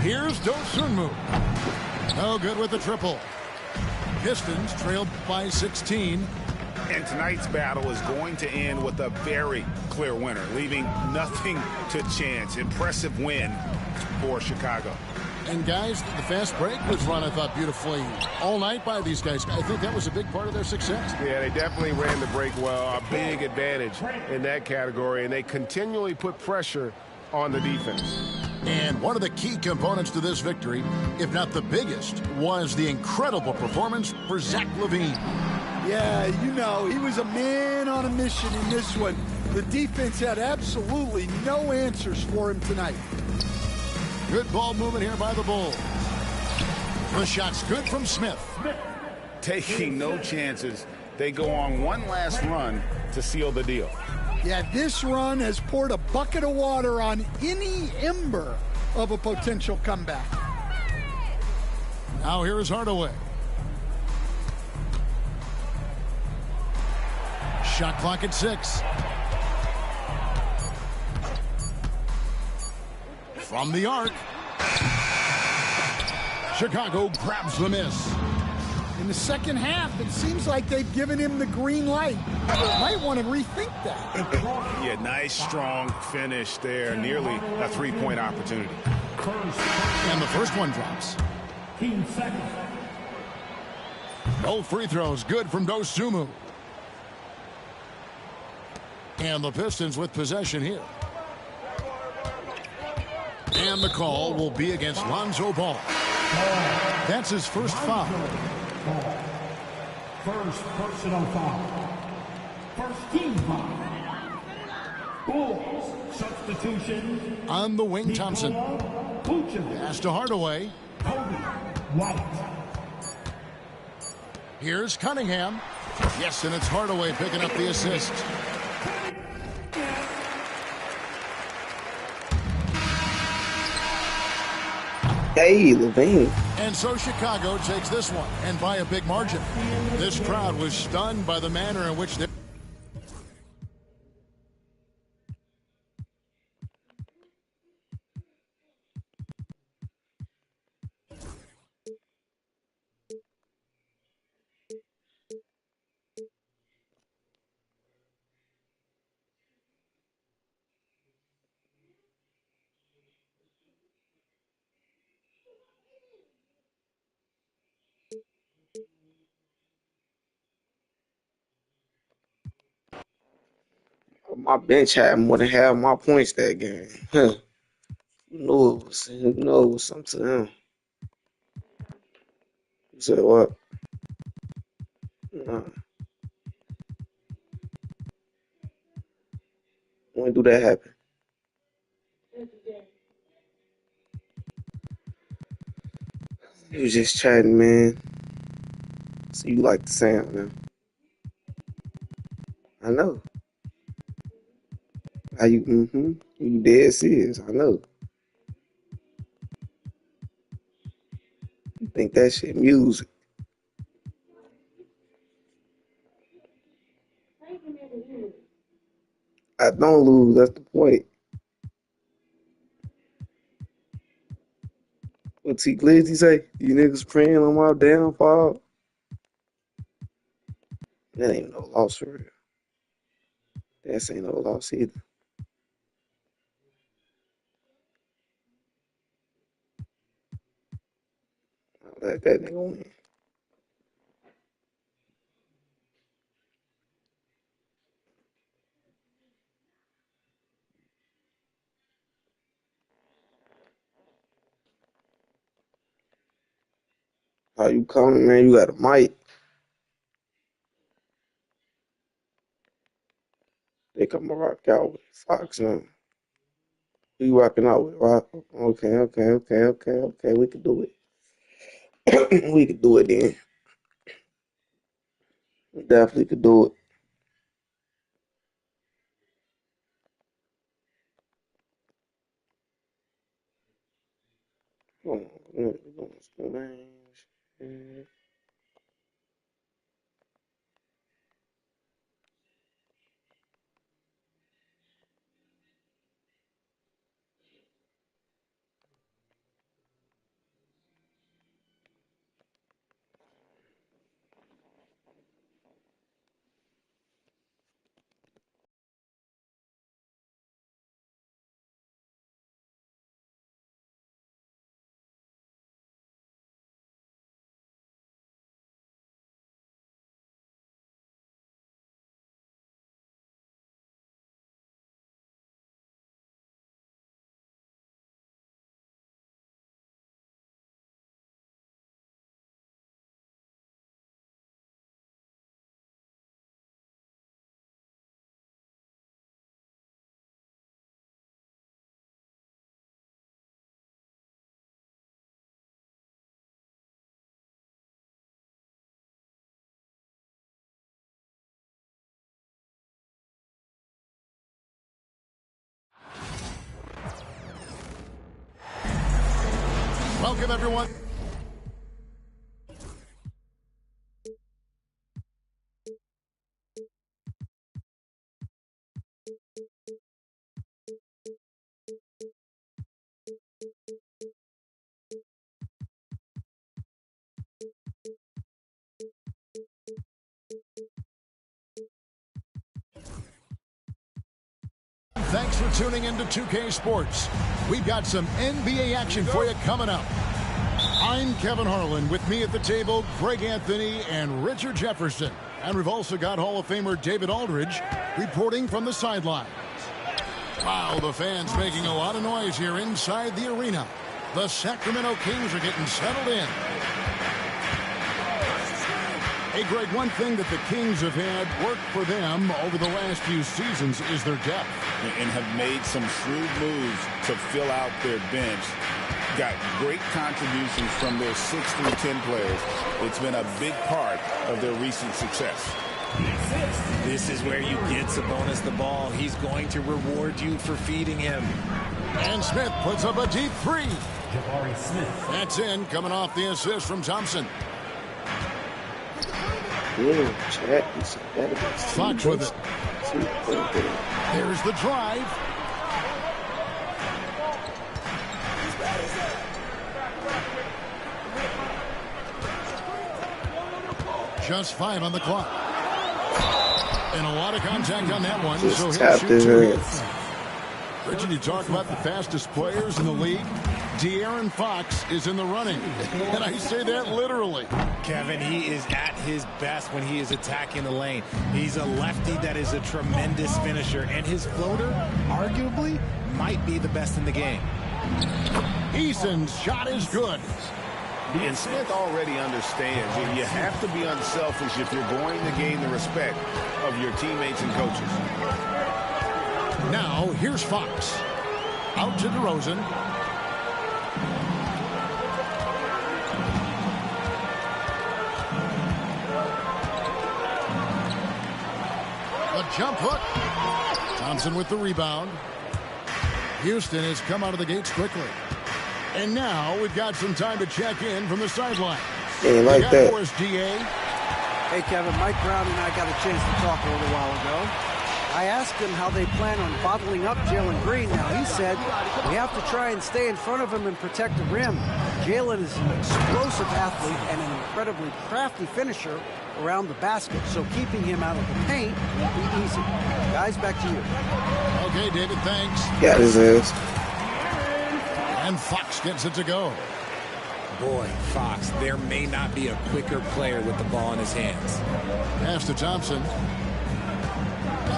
Here's Dosunmu. No good with the triple. Pistons trailed by 16. And tonight's battle is going to end with a very clear winner, leaving nothing to chance. Impressive win for Chicago. And guys, the fast break was run, I thought, beautifully all night by these guys. I think that was a big part of their success. Yeah, they definitely ran the break well. A big advantage in that category, and they continually put pressure on the defense. And one of the key components to this victory, if not the biggest, was the incredible performance for Zach LaVine. Yeah, you know, he was a man on a mission in this one. The defense had absolutely no answers for him tonight. Good ball movement here by the Bulls. The shot's good from Smith. Taking no chances. They go on one last run to seal the deal. Yeah, this run has poured a bucket of water on any ember of a potential comeback. Now here is Hardaway. Shot clock at 6. From the arc. Chicago grabs the miss. In the second half, it seems like they've given him the green light. Might want to rethink that. Yeah, nice, strong finish there. Nearly a three-point opportunity. And the first one drops. 15 seconds. No free throws. Good from Dosunmu. And the Pistons with possession here. And the call will be against Lonzo Ball. That's his first foul. First personal foul. First team foul. Bulls substitution. On the wing, Thompson. Pass to Hardaway. White. Here's Cunningham. Yes, and it's Hardaway picking up the assist. Hey, LaVine. And so Chicago takes this one, and by a big margin. This crowd was stunned by the manner in which they My bench had more than half my points that game. Huh. Who knows something to them. You said what? Nah. When do that happen? You was just chatting, man. So you like the sound, man. I know. How you you dead serious, I know. You think that shit music. I don't lose, that's the point. What T Glizzy say? You niggas praying on my downfall? That ain't no loss for real. That ain't no loss either. I'll let that nigga win. How you coming, man? You got a mic. They come rock out with Fox on. Who you rocking out with? Rock? Okay. We can do it. We can do it then. We definitely could do it. Hold on. Welcome, everyone. Thanks for tuning into 2K Sports. We've got some NBA action for you coming up. I'm Kevin Harlan. With me at the table, Greg Anthony and Richard Jefferson. And we've also got Hall of Famer David Aldridge reporting from the sidelines. Wow, the fans making a lot of noise here inside the arena. The Sacramento Kings are getting settled in. Hey, Greg, one thing that the Kings have had work for them over the last few seasons is their depth. And have made some shrewd moves to fill out their bench. Got great contributions from their 6 through 10 players. It's been a big part of their recent success. This is where you get Sabonis the ball. He's going to reward you for feeding him. And Smith puts up a deep three. Jabari Smith. That's in, coming off the assist from Thompson. Yeah, chat. Fox with it. There's the drive. Just 5 on the clock. And a lot of contact on that one. Just so he'll tapped shoot his 2 head. hits. Richard, you talk about the fastest players in the league. De'Aaron Fox is in the running. And I say that literally. Kevin, he is at his best when he is attacking the lane. He's a lefty that is a tremendous finisher, and his floater, arguably, might be the best in the game. Eason's shot is good. And Smith already understands that you have to be unselfish if you're going to gain the respect of your teammates and coaches. Now, here's Fox. Out to DeRozan. A jump hook. Thompson with the rebound. Houston has come out of the gates quickly. And now we've got some time to check in from the sideline. Ain't like that. For us, DA. Hey, Kevin, Mike Brown and I got a chance to talk a little while ago. I asked him how they plan on bottling up Jalen Green. Now, he said we have to try and stay in front of him and protect the rim. Jalen is an explosive athlete and an incredibly crafty finisher around the basket, so keeping him out of the paint won't be easy. Guys, back to you. Okay, David, thanks. Got his ass. And Fox gets it to go. Boy, Fox, there may not be a quicker player with the ball in his hands. Pass to Thompson.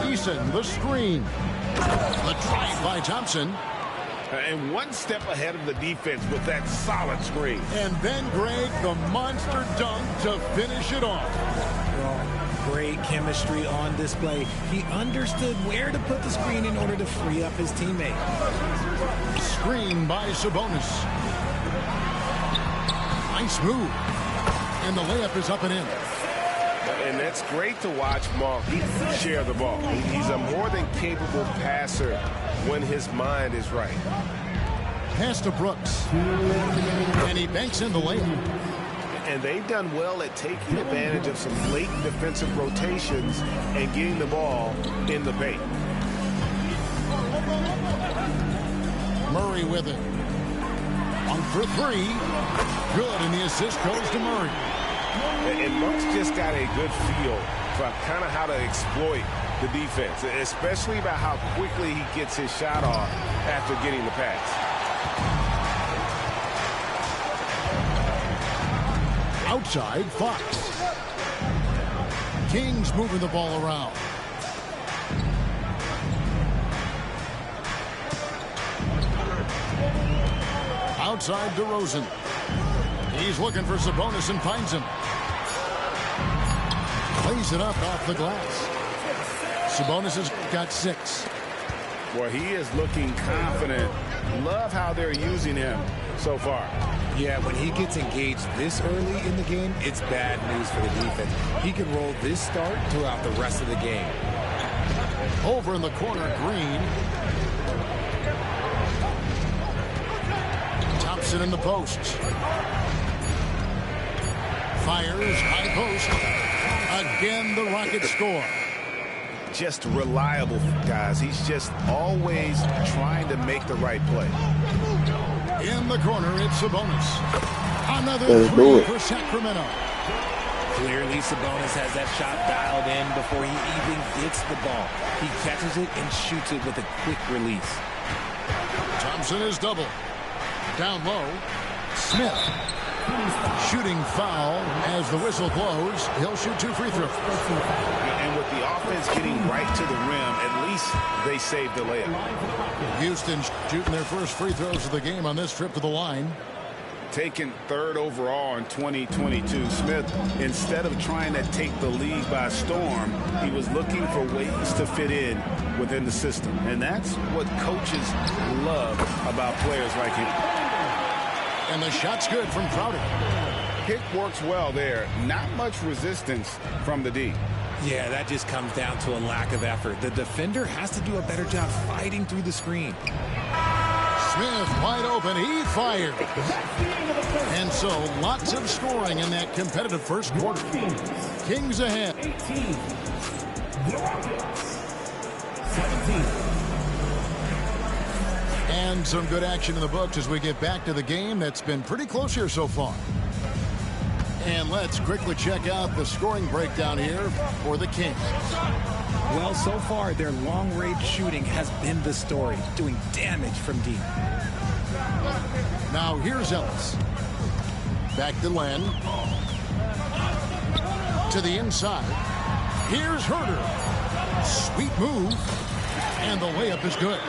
Eason, the screen. The drive by Thompson. And one step ahead of the defense with that solid screen. And then, Greg, the monster dunk to finish it off. Well, great chemistry on display. He understood where to put the screen in order to free up his teammate. Screen by Sabonis. Nice move. And the layup is up and in. And that's great to watch Monk share the ball. He's a more than capable passer when his mind is right. Pass to Brooks. And he banks in the layup. And they've done well at taking advantage of some late defensive rotations and getting the ball in the paint. Murray with it. 1 for 3. Good, and the assist goes to Murray. And Monk's just got a good feel for kind of how to exploit the defense, especially about how quickly he gets his shot off after getting the pass. Outside, Fox. Kings moving the ball around. Outside, DeRozan. He's looking for Sabonis and finds him. Plays it up off the glass. Sabonis has got 6. Boy, he is looking confident. Love how they're using him so far. Yeah, when he gets engaged this early in the game, it's bad news for the defense. He can roll this start throughout the rest of the game. Over in the corner, Green. Thompson in the post. Fires, high post. Again, the Rockets score. Just reliable, guys. He's just always trying to make the right play. In the corner, it's Sabonis. Another 3 for Sacramento. Clearly, Sabonis has that shot dialed in before he even gets the ball. He catches it and shoots it with a quick release. Thompson is double. Down low. Smith. Shooting foul as the whistle blows. He'll shoot 2 free throws. And with the offense getting right to the rim, at least they saved the layup. Houston shooting their first free throws of the game on this trip to the line. Taken 3rd overall in 2022, Smith, instead of trying to take the league by storm, he was looking for ways to fit in within the system. And that's what coaches love about players like him. And the shot's good from Crowder. Pick works well there. Not much resistance from the D. Yeah, that just comes down to a lack of effort. The defender has to do a better job fighting through the screen. Smith wide open. He fired. And so lots of scoring in that competitive first quarter. Kings ahead. 18. The Rockets. 17. And some good action in the books as we get back to the game that's been pretty close here so far. And let's quickly check out the scoring breakdown here for the Kings. Well, so far, their long-range shooting has been the story, doing damage from deep. Now here's Ellis. Back to Len. To the inside. Here's Herder. Sweet move. And the layup is good.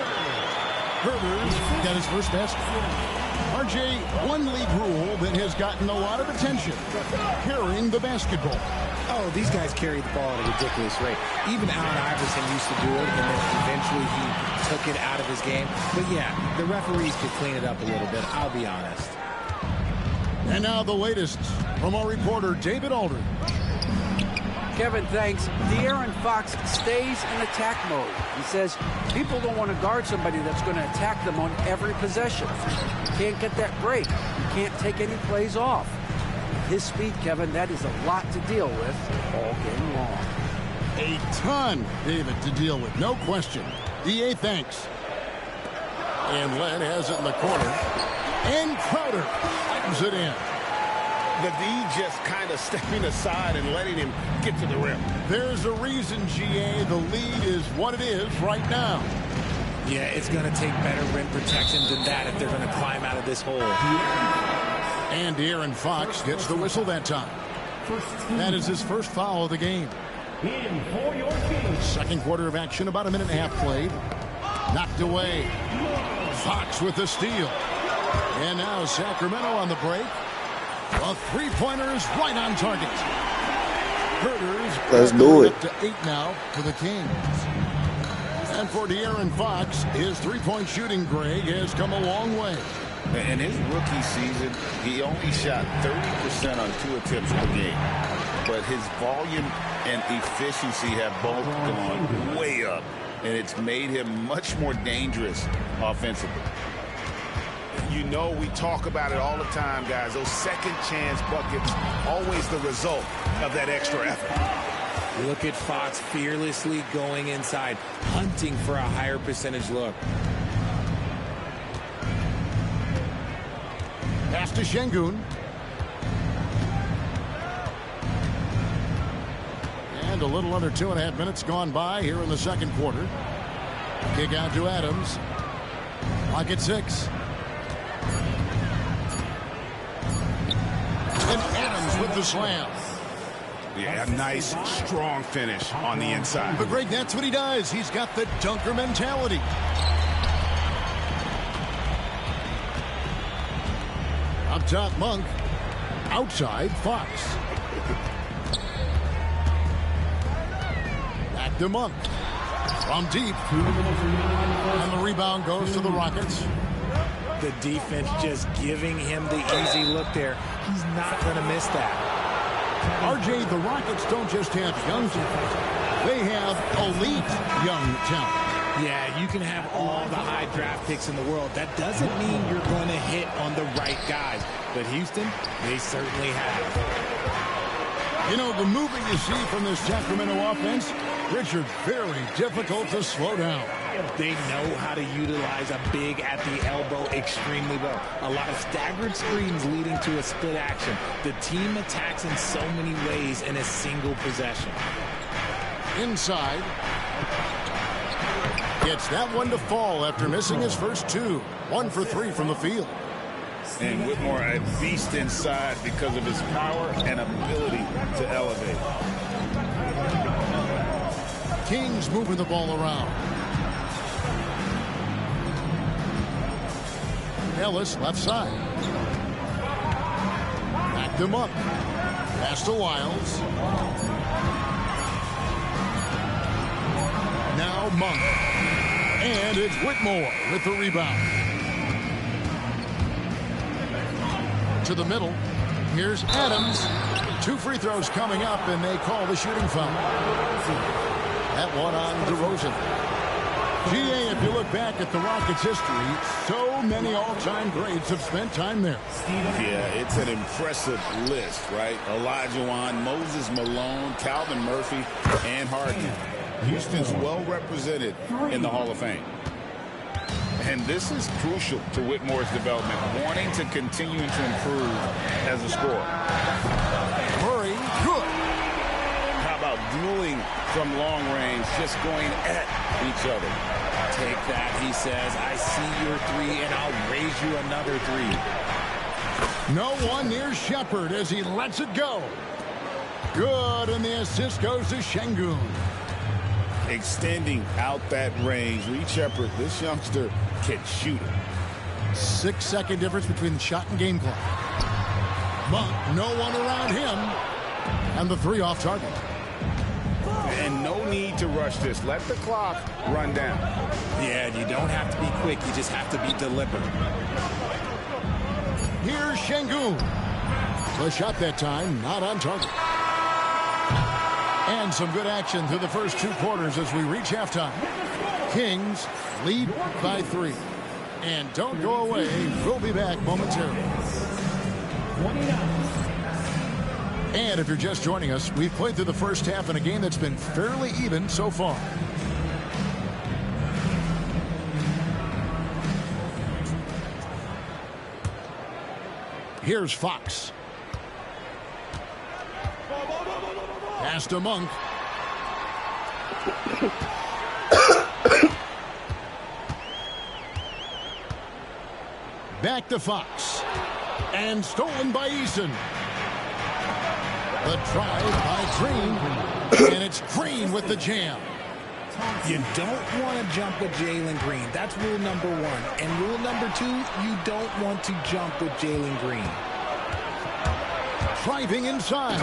Herder's got his first basket. RJ, one league rule that has gotten a lot of attention. Carrying the basketball. Oh, these guys carry the ball at a ridiculous rate. Even Allen Iverson used to do it, and then eventually he took it out of his game. But yeah, the referees could clean it up a little bit, I'll be honest. And now the latest from our reporter, David Aldridge. Kevin, thanks. De'Aaron Fox stays in attack mode. He says people don't want to guard somebody that's going to attack them on every possession. Can't get that break. Can't take any plays off. His speed, Kevin, that is a lot to deal with all game long. A ton, David, to deal with, no question. DA, thanks. And Len has it in the corner. And Crowder slams it in. The D just kind of stepping aside and letting him get to the rim. There's a reason, GA, the lead is what it is right now. Yeah, it's going to take better rim protection than that if they're going to climb out of this hole. And De'Aaron Fox gets the whistle that time. That is his first foul of the game. Second quarter of action, about a minute and a half played. Knocked away. Fox with the steal. And now Sacramento on the break. A three-pointer is right on target. Herder's Let's do it. Up to 8 now for the Kings. And for De'Aaron Fox, his three-point shooting, Greg, has come a long way. In his rookie season, he only shot 30% on 2 attempts per game. But his volume and efficiency have both gone way up. And it's made him much more dangerous offensively. You know, we talk about it all the time, guys. Those second chance buckets, always the result of that extra effort. Look at Fox fearlessly going inside, hunting for a higher percentage look. Pass to Şengün. And a little under 2.5 minutes gone by here in the second quarter. Kick out to Adams. Clock at 6. And Adams with the slam. Yeah, a nice, strong finish on the inside. But Greg, that's what he does. He's got the dunker mentality. Up top, Monk. Outside, Fox. Back to Monk. From deep. And the rebound goes to the Rockets. The defense just giving him the easy look there. He's not going to miss that. RJ, the Rockets don't just have young talent. They have elite young talent. Yeah, you can have all the high draft picks in the world. That doesn't mean you're going to hit on the right guys. But Houston, they certainly have. You know, the movement you see from this Sacramento offense, Richard, very difficult to slow down. They know how to utilize a big at the elbow extremely well. A lot of staggered screens leading to a split action. The team attacks in so many ways in a single possession. Inside. Gets that one to fall after missing his first 2. 1 for 3 from the field. And Whitmore a beast inside because of his power and ability to elevate. Kings moving the ball around. Ellis left side. Back them up. Pass to Wiles. Now Monk. And it's Whitmore with the rebound. To the middle. Here's Adams. 2 free throws coming up, and they call the shooting foul. That one on DeRozan. GA, if you look back at the Rockets' history, so many all-time greats have spent time there. Yeah, it's an impressive list, right? Olajuwon, Moses Malone, Calvin Murphy, and Harden. Houston's well represented in the Hall of Fame. And this is crucial to Whitmore's development, wanting to continue to improve as a scorer. Murray, good. How about dueling from long range, just going at each other. Take that, he says. I see your three, and I'll raise you another three. No one near Shepard as he lets it go. Good, and the assist goes to Şengün. Extending out that range. Reed Shepard, this youngster can shoot it. 6-second difference between the shot and game clock. Monk, no one around him. And the three off target. And no need to rush this. Let the clock run down. Yeah, you don't have to be quick. You just have to be deliberate. Here's Şengün. The shot that time, not on target. And some good action through the first 2 quarters as we reach halftime. Kings lead by 3. And don't go away. We'll be back momentarily. And if you're just joining us, we've played through the first half in a game that's been fairly even so far. Here's Fox. Pass to Monk. Back to Fox. And stolen by Eason. The try by Green. And it's Green with the jam. You don't want to jump with Jalen Green. That's rule number 1. And rule number 2, you don't want to jump with Jalen Green. Driving inside.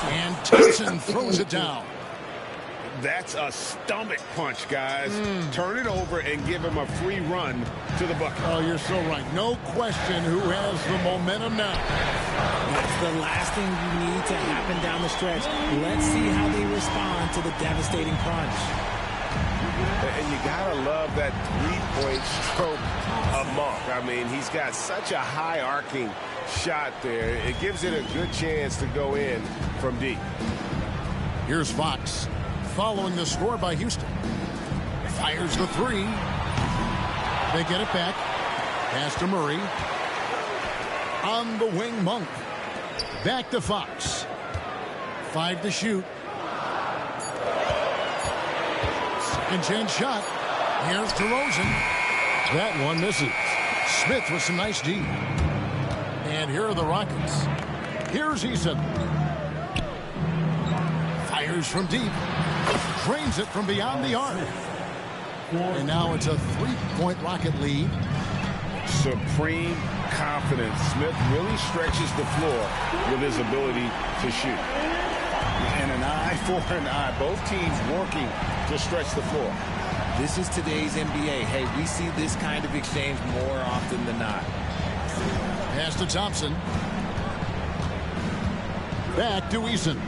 And Thompson throws it down. That's a stomach punch, guys. Turn it over and give him a free run to the bucket. Oh, you're so right. No question who has the momentum now. That's the last thing you need to happen down the stretch. Let's see how they respond to the devastating crunch. And you got to love that three-point stroke of Monk. I mean, he's got such a high-arcing shot there. It gives it a good chance to go in from deep. Here's Fox. Following the score by Houston. Fires the three. They get it back. Pass to Murray. On the wing, Monk. Back to Fox. 5 to shoot. Second chance shot. Here's DeRozan. That one misses. Smith with some nice D. And here are the Rockets. Here's Eason. Fires from deep. Drains it from beyond the arc. And now it's a 3-point Rocket lead. Supreme confidence. Smith really stretches the floor with his ability to shoot. And an eye for an eye. Both teams working to stretch the floor. This is today's NBA. Hey, we see this kind of exchange more often than not. Pass to Thompson. Back to Eason.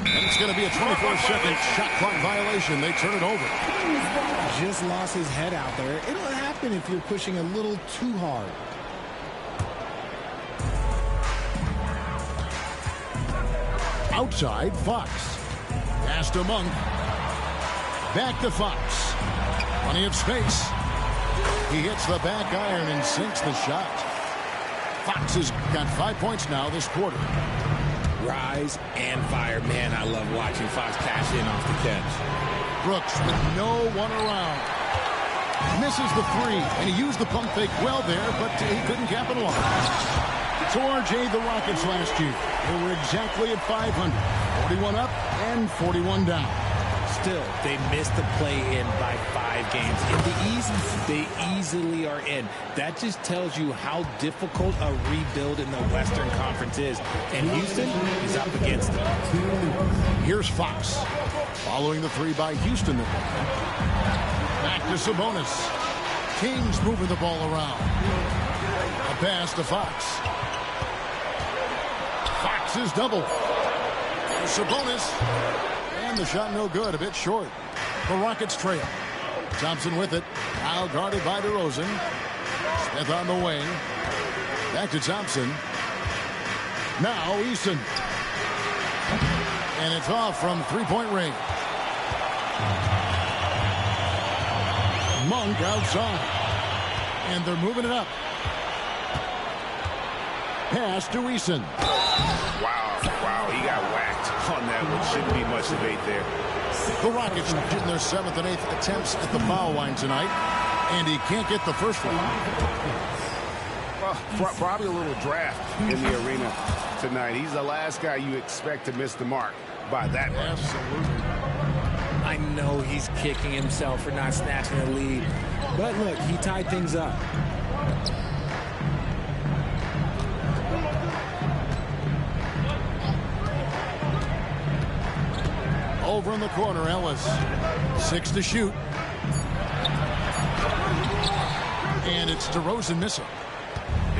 And it's going to be a 24-second shot clock violation. They turn it over. Just lost his head out there. It'll happen if you're pushing a little too hard. Outside, Fox. Pass to Monk. Back to Fox. Plenty of space. He hits the back iron and sinks the shot. Fox has got 5 points now this quarter. Rise and fire. Man, I love watching Fox cash in off the catch. Brooks with no one around. Misses the three, and he used the pump fake well there, but he couldn't capitalize. So RJ, the Rockets last year, they were exactly at 500. 41 up and 41 down. Still, they missed the play-in by 5 games. In the East, they easily are in. That just tells you how difficult a rebuild in the Western Conference is. And Houston is up against it. Here's Fox. Following the three by Houston. Back to Sabonis. Kings moving the ball around. A pass to Fox. Fox is double. Sabonis. And the shot no good, a bit short. The Rockets trail. Thompson with it. Now guarded by DeRozan. Smith on the wing. Back to Thompson. Now Eason. And it's off from three-point range. Monk outside. And they're moving it up. Pass to Eason. Wow, he got whacked on that one. Shouldn't be much debate there. The Rockets getting their 7th and 8th attempts at the foul line tonight, and he can't get the first one. Well, probably a little draft in the arena tonight. He's the last guy you expect to miss the mark by that much. Absolutely. I know he's kicking himself for not snatching the lead, but look, he tied things up. Over in the corner, Ellis. 6 to shoot. And it's DeRozan missing.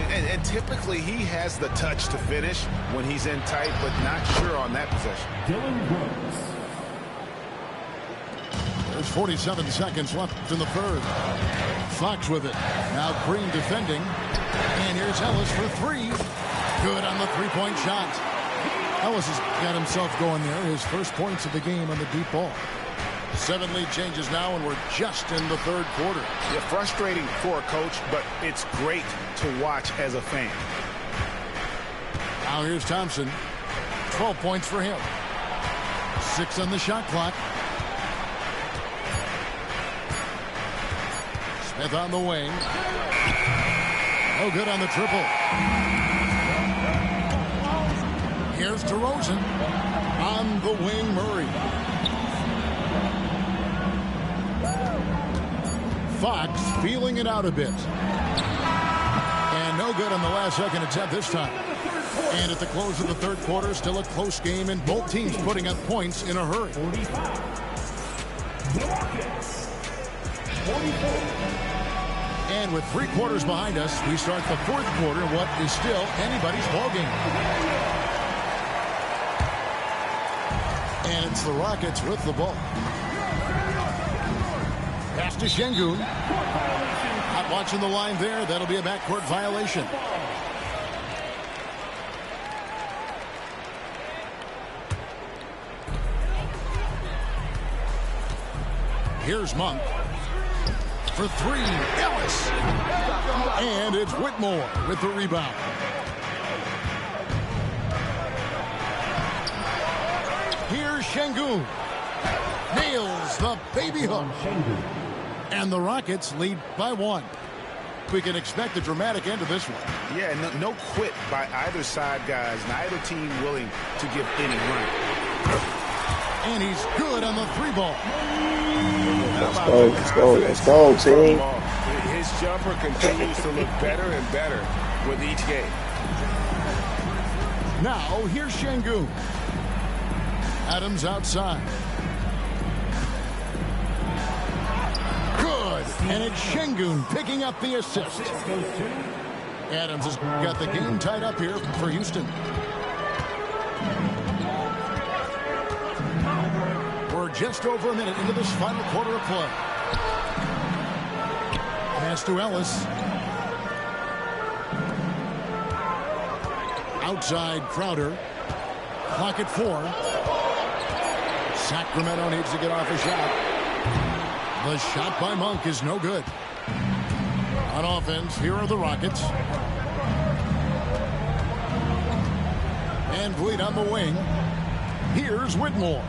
And typically he has the touch to finish when he's in tight, but not sure on that possession. Dylan Brooks. There's 47 seconds left in the third. Fox with it. Now Green defending. And here's Ellis for 3. Good on the three-point shot. Ellis has got himself going there. His first points of the game on the deep ball. 7 lead changes now, and we're just in the third quarter. Yeah, frustrating for a coach, but it's great to watch as a fan. Now here's Thompson. 12 points for him. 6 on the shot clock. Smith on the wing. No good on the triple. Here's DeRozan. On the wing, Murray. Fox feeling it out a bit. And no good on the last second attempt this time. And at the close of the third quarter, still a close game, and both teams putting up points in a hurry. 45. The Rockets. 44. And with 3 quarters behind us, we start the fourth quarter, what is still anybody's ballgame. And it's the Rockets with the ball. Pass to Şengün. Not watching the line there. That'll be a backcourt violation. Here's Monk. For 3, Ellis. And it's Whitmore with the rebound. Here's Şengün. Nails the baby hook. And the Rockets lead by 1. We can expect a dramatic end to this one. Yeah, no quit by either side, guys. Neither team willing to give any run. And he's good on the 3 ball. Let's go, team. His jumper continues to look better and better with each game. Now, here's Şengün. Adams outside. Good. And it's Şengün picking up the assist. Adams has got the game tied up here for Houston. We're just over a minute into this final quarter of play. Pass to Ellis. Outside Crowder. Clock at 4. Sacramento needs to get off a shot. The shot by Monk is no good. On offense, here are the Rockets. And Vliet on the wing. Here's Whitmore.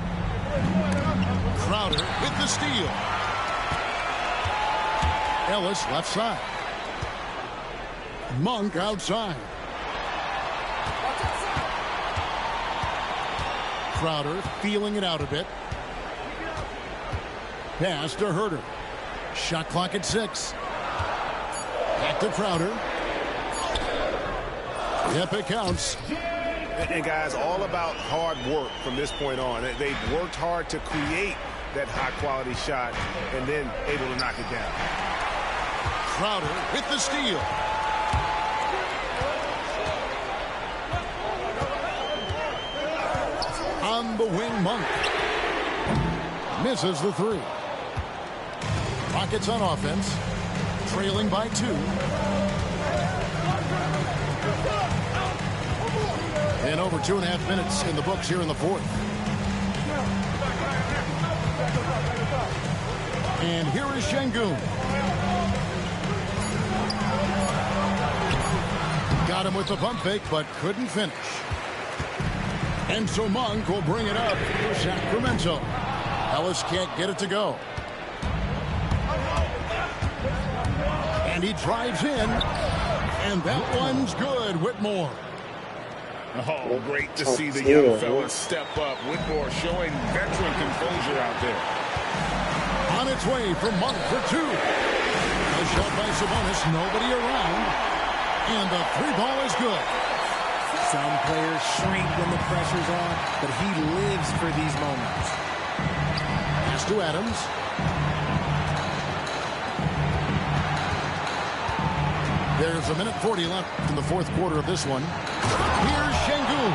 Crowder with the steal. Ellis left side. Monk outside. Crowder feeling it out a bit. Pass to Herter. Shot clock at 6. Back to Crowder. Yep, it counts. And guys, all about hard work from this point on. They've worked hard to create that high-quality shot and then able to knock it down. Crowder with the steal. On the wing, Monk. Misses the 3. Rockets on offense. Trailing by 2. And over 2.5 minutes in the books here in the fourth. And here is Şengün. Got him with the pump fake, but couldn't finish. And so Monk will bring it up for Sacramento. Ellis can't get it to go. And he drives in. And that one's good, Whitmore. Oh, great to see the young fella step up. Whitmore showing veteran composure out there. On its way from Monk for two. A shot by Sabonis, nobody around. And the three ball is good. Some players shrink when the pressure's on, but he lives for these moments. Pass to Adams. There's a minute 40 left in the fourth quarter of this one. Here's Şengün.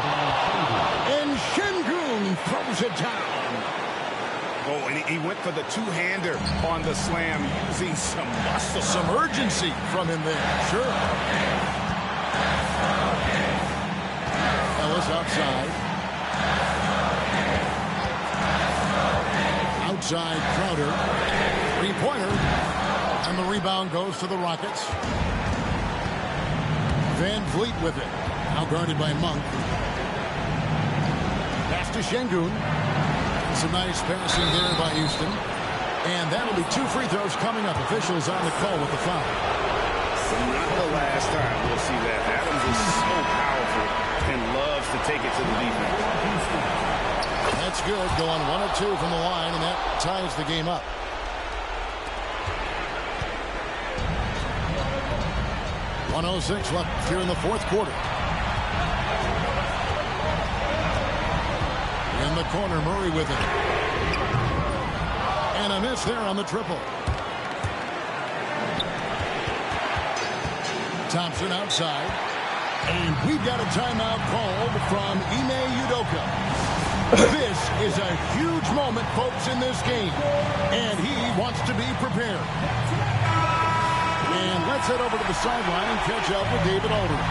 And Şengün throws it down. Oh, and he went for the two-hander on the slam, using some muscle. Some urgency from him there, sure. Ellis outside. Outside Crowder. Three-pointer. And the rebound goes to the Rockets. Van Vliet with it. Now guarded by Monk. Pass to Şengün. Some nice passing there by Houston. And that'll be two free throws coming up. Officials on the call with the foul. Not the last time we'll see that. Adams is so powerful and loves to take it to the defense. That's good. Going 1 of 2 from the line, and that ties the game up. .106 left here in the fourth quarter. In the corner, Murray with it. And a miss there on the triple. Thompson outside. And we've got a timeout called from Ime Udoka. This is a huge moment, folks, in this game. And he wants to be prepared. And let's head over to the sideline and catch up with David Aldridge.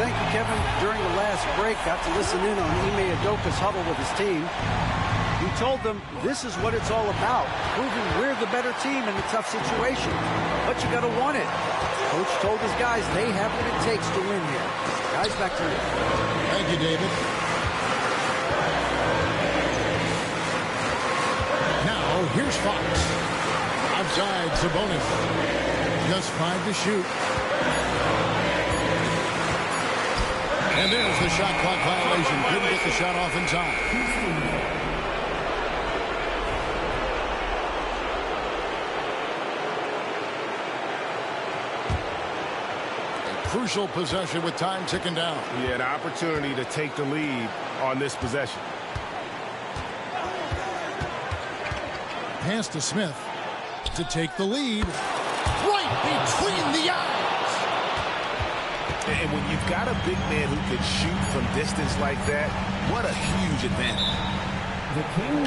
Thank you, Kevin. During the last break, got to listen in on Ime Udoka's huddle with his team. He told them this is what it's all about, proving we're the better team in a tough situation. But you got to want it. Coach told his guys they have what it takes to win here. Guys, back to you. Thank you, David. Now, here's Fox. Outside, Sabonis. Just 5 to shoot. And there's the shot clock violation. Couldn't get the shot off in time. A crucial possession with time ticking down. He had an opportunity to take the lead on this possession. Pass to Smith to take the lead. Right between the eyes. And when you've got a big man who can shoot from distance like that, what a huge advantage.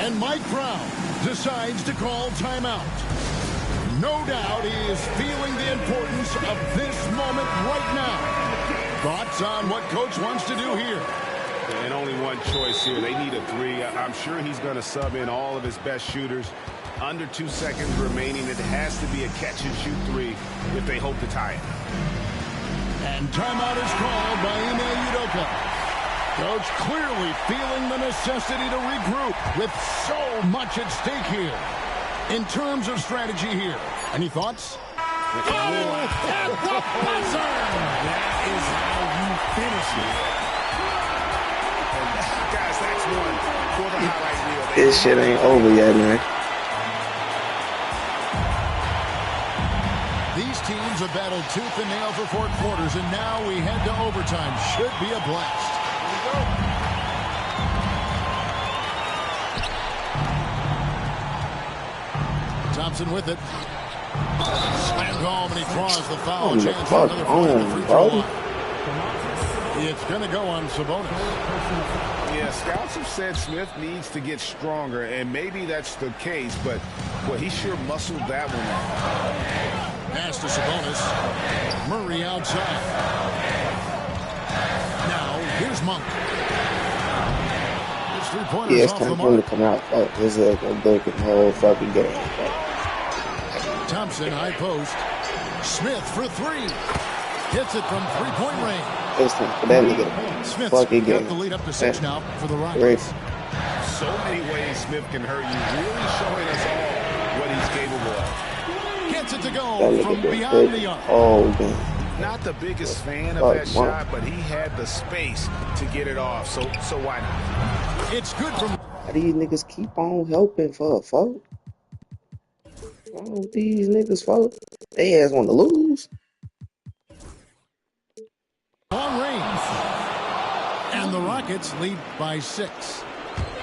And Mike Brown decides to call timeout. No doubt he is feeling the importance of this moment right now. Thoughts on what Coach wants to do here? And only one choice here. They need a three. I'm sure he's going to sub in all of his best shooters. Under 2 seconds remaining. It has to be a catch-and-shoot three if they hope to tie it. And timeout is called by Ime Udoka. Coach clearly feeling the necessity to regroup with so much at stake here. In terms of strategy here, any thoughts? At the buzzer! That is how you finish it. Guys, that's one for the highlight reel. This shit ain't over yet, man. These teams have battled tooth and nail for 4 quarters, and now we head to overtime. Should be a blast. Here we go. Thompson with it. Slammed home, and he draws the foul. Chance for another free throw line. It's going to go on Sabonis. Yeah, scouts have said Smith needs to get stronger, and maybe that's the case, but well, he sure muscled that one up. Pass to Sabonis. Murray outside. Now, here's Monk. His three-pointers Yeah, it's off time the for him to mark. come out. Oh, this is a broken whole fucking game. Thompson, high post. Smith for three. Hits it from three-point range. Instant for that nigga. Smith's Fucking got game. the lead up to 6 now for the Rockets. Great. So many ways Smith can hurt you, really showing us all what he's capable of. Gets it to go That from nigga been beyond the big. arc. Oh, man. Not the biggest fan of that shot, but he had the space to get it off, so why not? It's good from... How these niggas keep on helping for a fault? Oh, these niggas fault. They ass want to lose. Long range. And the Rockets lead by 6.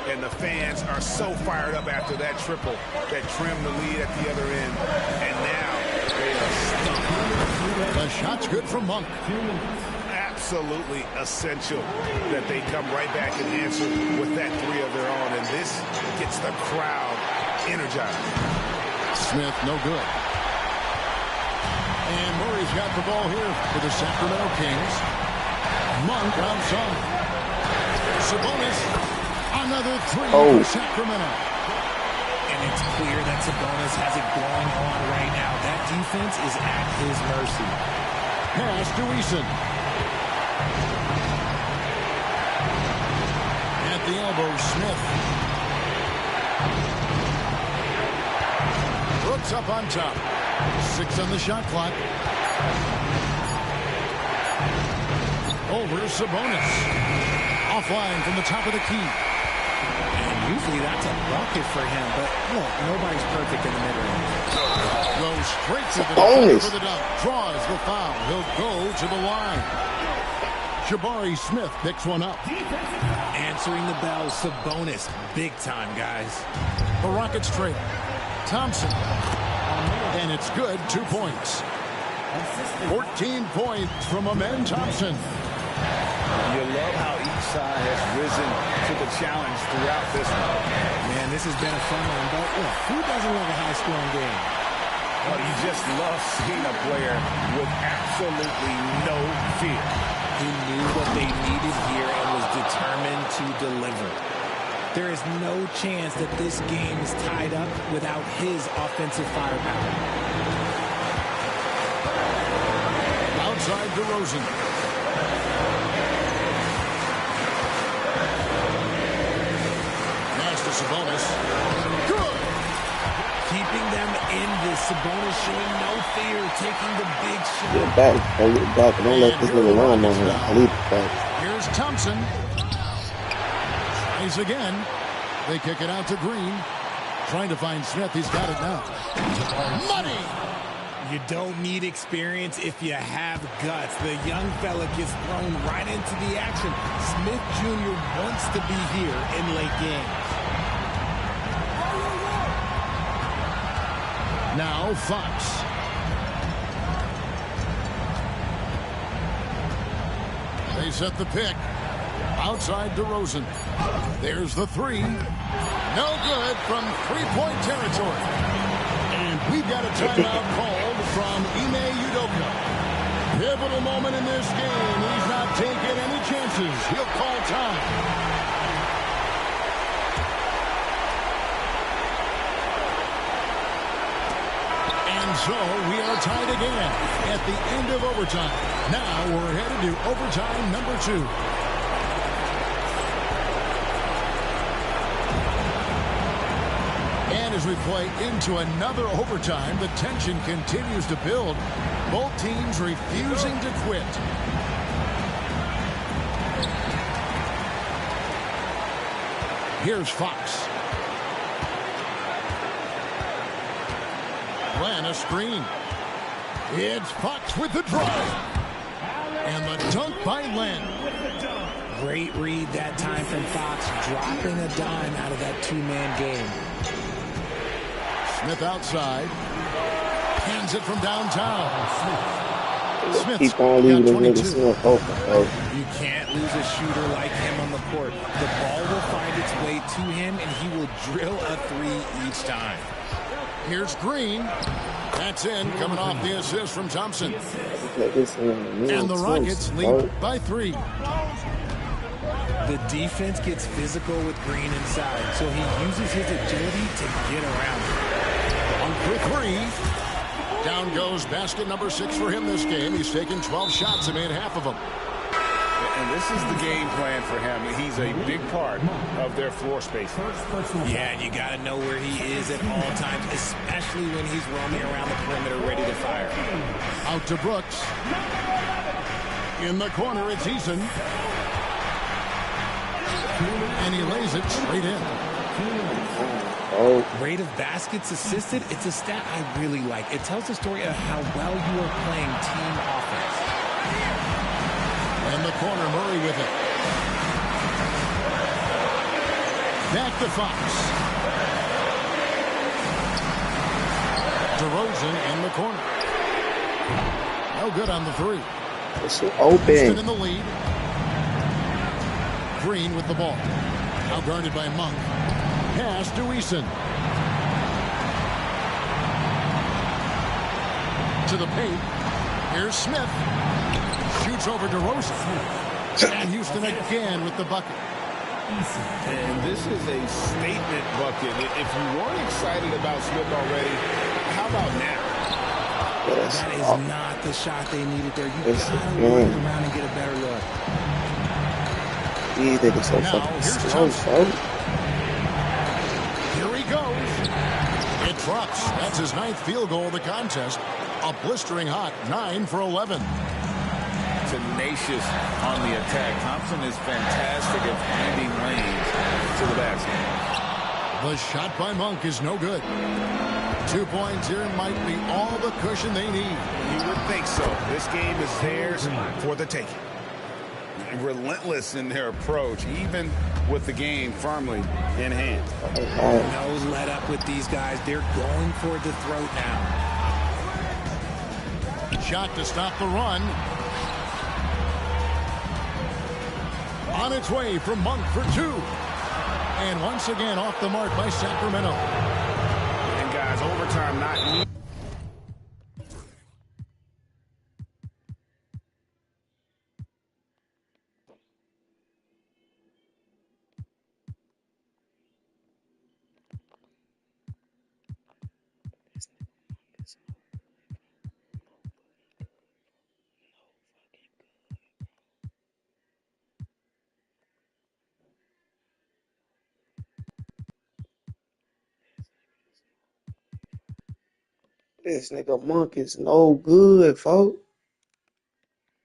And the fans are so fired up after that triple that trimmed the lead at the other end. And now they are stuck. The shot's good from Monk. Absolutely essential that they come right back and answer with that three of their own. And this gets the crowd energized. Smith, no good. And Murray's got the ball here for the Sacramento Kings. Monk outside. Sabonis, another three for Sacramento. And it's clear that Sabonis has it going on right now. That defense is at his mercy. Pass to Eason. At the elbow, Smith. Brooks up on top. 6 on the shot clock. Over Sabonis. Offline from the top of the key. And usually that's a bucket for him, but look, nobody's perfect in the mid-range. Goes straight to the dunk for the dunk. Draws the foul. He'll go to the line. Jabari Smith picks one up. Answering the bell, Sabonis. Big time, guys. The Rockets trade. Thompson. And it's good. 2 points. 14 points from Amen Thompson. You love how each side has risen to the challenge throughout this one. Man, this has been a fun one, but look, who doesn't love a high-scoring game? Well, you just love seeing a player with absolutely no fear. He knew what they needed here and was determined to deliver. There is no chance that this game is tied up without his offensive firepower. Outside DeRozan. Pass to Sabonis. Good. Keeping them in this. Sabonis showing no fear, taking the big shot. Get back. Get back. Don't let this nigga run on him. I need the back. Here's Thompson. Tries again. They kick it out to Green. Trying to find Smith. He's got it now. Money! You don't need experience if you have guts. The young fella gets thrown right into the action. Smith Jr. wants to be here in late games. Now Fox. They set the pick. Outside DeRozan. There's the three. No good from three-point territory. And we've got a timeout called from Ime Udoka. Pivotal moment in this game. He's not taking any chances. He'll call time. And so we are tied again at the end of overtime. Now we're headed to overtime number 2. And as we play into another overtime, the tension continues to build. Both teams refusing to quit. Here's Fox. Ran a screen. It's Fox with the drive. And the dunk by Len. Great read that time from Fox, dropping a dime out of that two-man game. Smith outside. Hands it from downtown. Smith Keep on leaving this nigga Smith open, bro. You can't lose a shooter like him on the court. The ball will find its way to him, and he will drill a three each time. Here's Green. That's in, coming off the assist from Thompson. And the Rockets lead by 3. The defense gets physical with Green inside, so he uses his agility to get around. 1 for 3. Down goes basket number 6 for him this game. He's taken 12 shots and made half of them. And this is the game plan for him. He's a big part of their floor space. Yeah, and you got to know where he is at all times, especially when he's roaming around the perimeter ready to fire. Out to Brooks. In the corner, it's Eason. And he lays it straight in. Rate of baskets assisted, it's a stat I really like. It tells the story of how well you are playing team offense. In the corner, Murray with it. Back to Fox. DeRozan in the corner. No good on the 3. It's open. Houston in the lead. Green with the ball. Now guarded by Monk. Pass to Eason. To the paint. Here's Smith. Shoots over DeRozan. And Houston again with the bucket. And this is a statement bucket. If you weren't excited about Smith already, how about now? That is not the shot they needed there. You got to run around and get a better look. These niggas so fucking slow, folks. Here he goes. It drops. That's his 9th field goal of the contest. A blistering hot 9 for 11. Tenacious on the attack. Thompson is fantastic at finding lanes to the basket. The shot by Monk is no good. 2 points here might be all the cushion they need. You would think so. This game is theirs for the taking. Relentless in their approach, even with the game firmly in hand. No let up with these guys. They're going for the throat now. Shot to stop the run. On its way from Monk for 2. And once again off the mark by Sacramento. And guys, overtime not needed. This nigga Monk is no good, folks.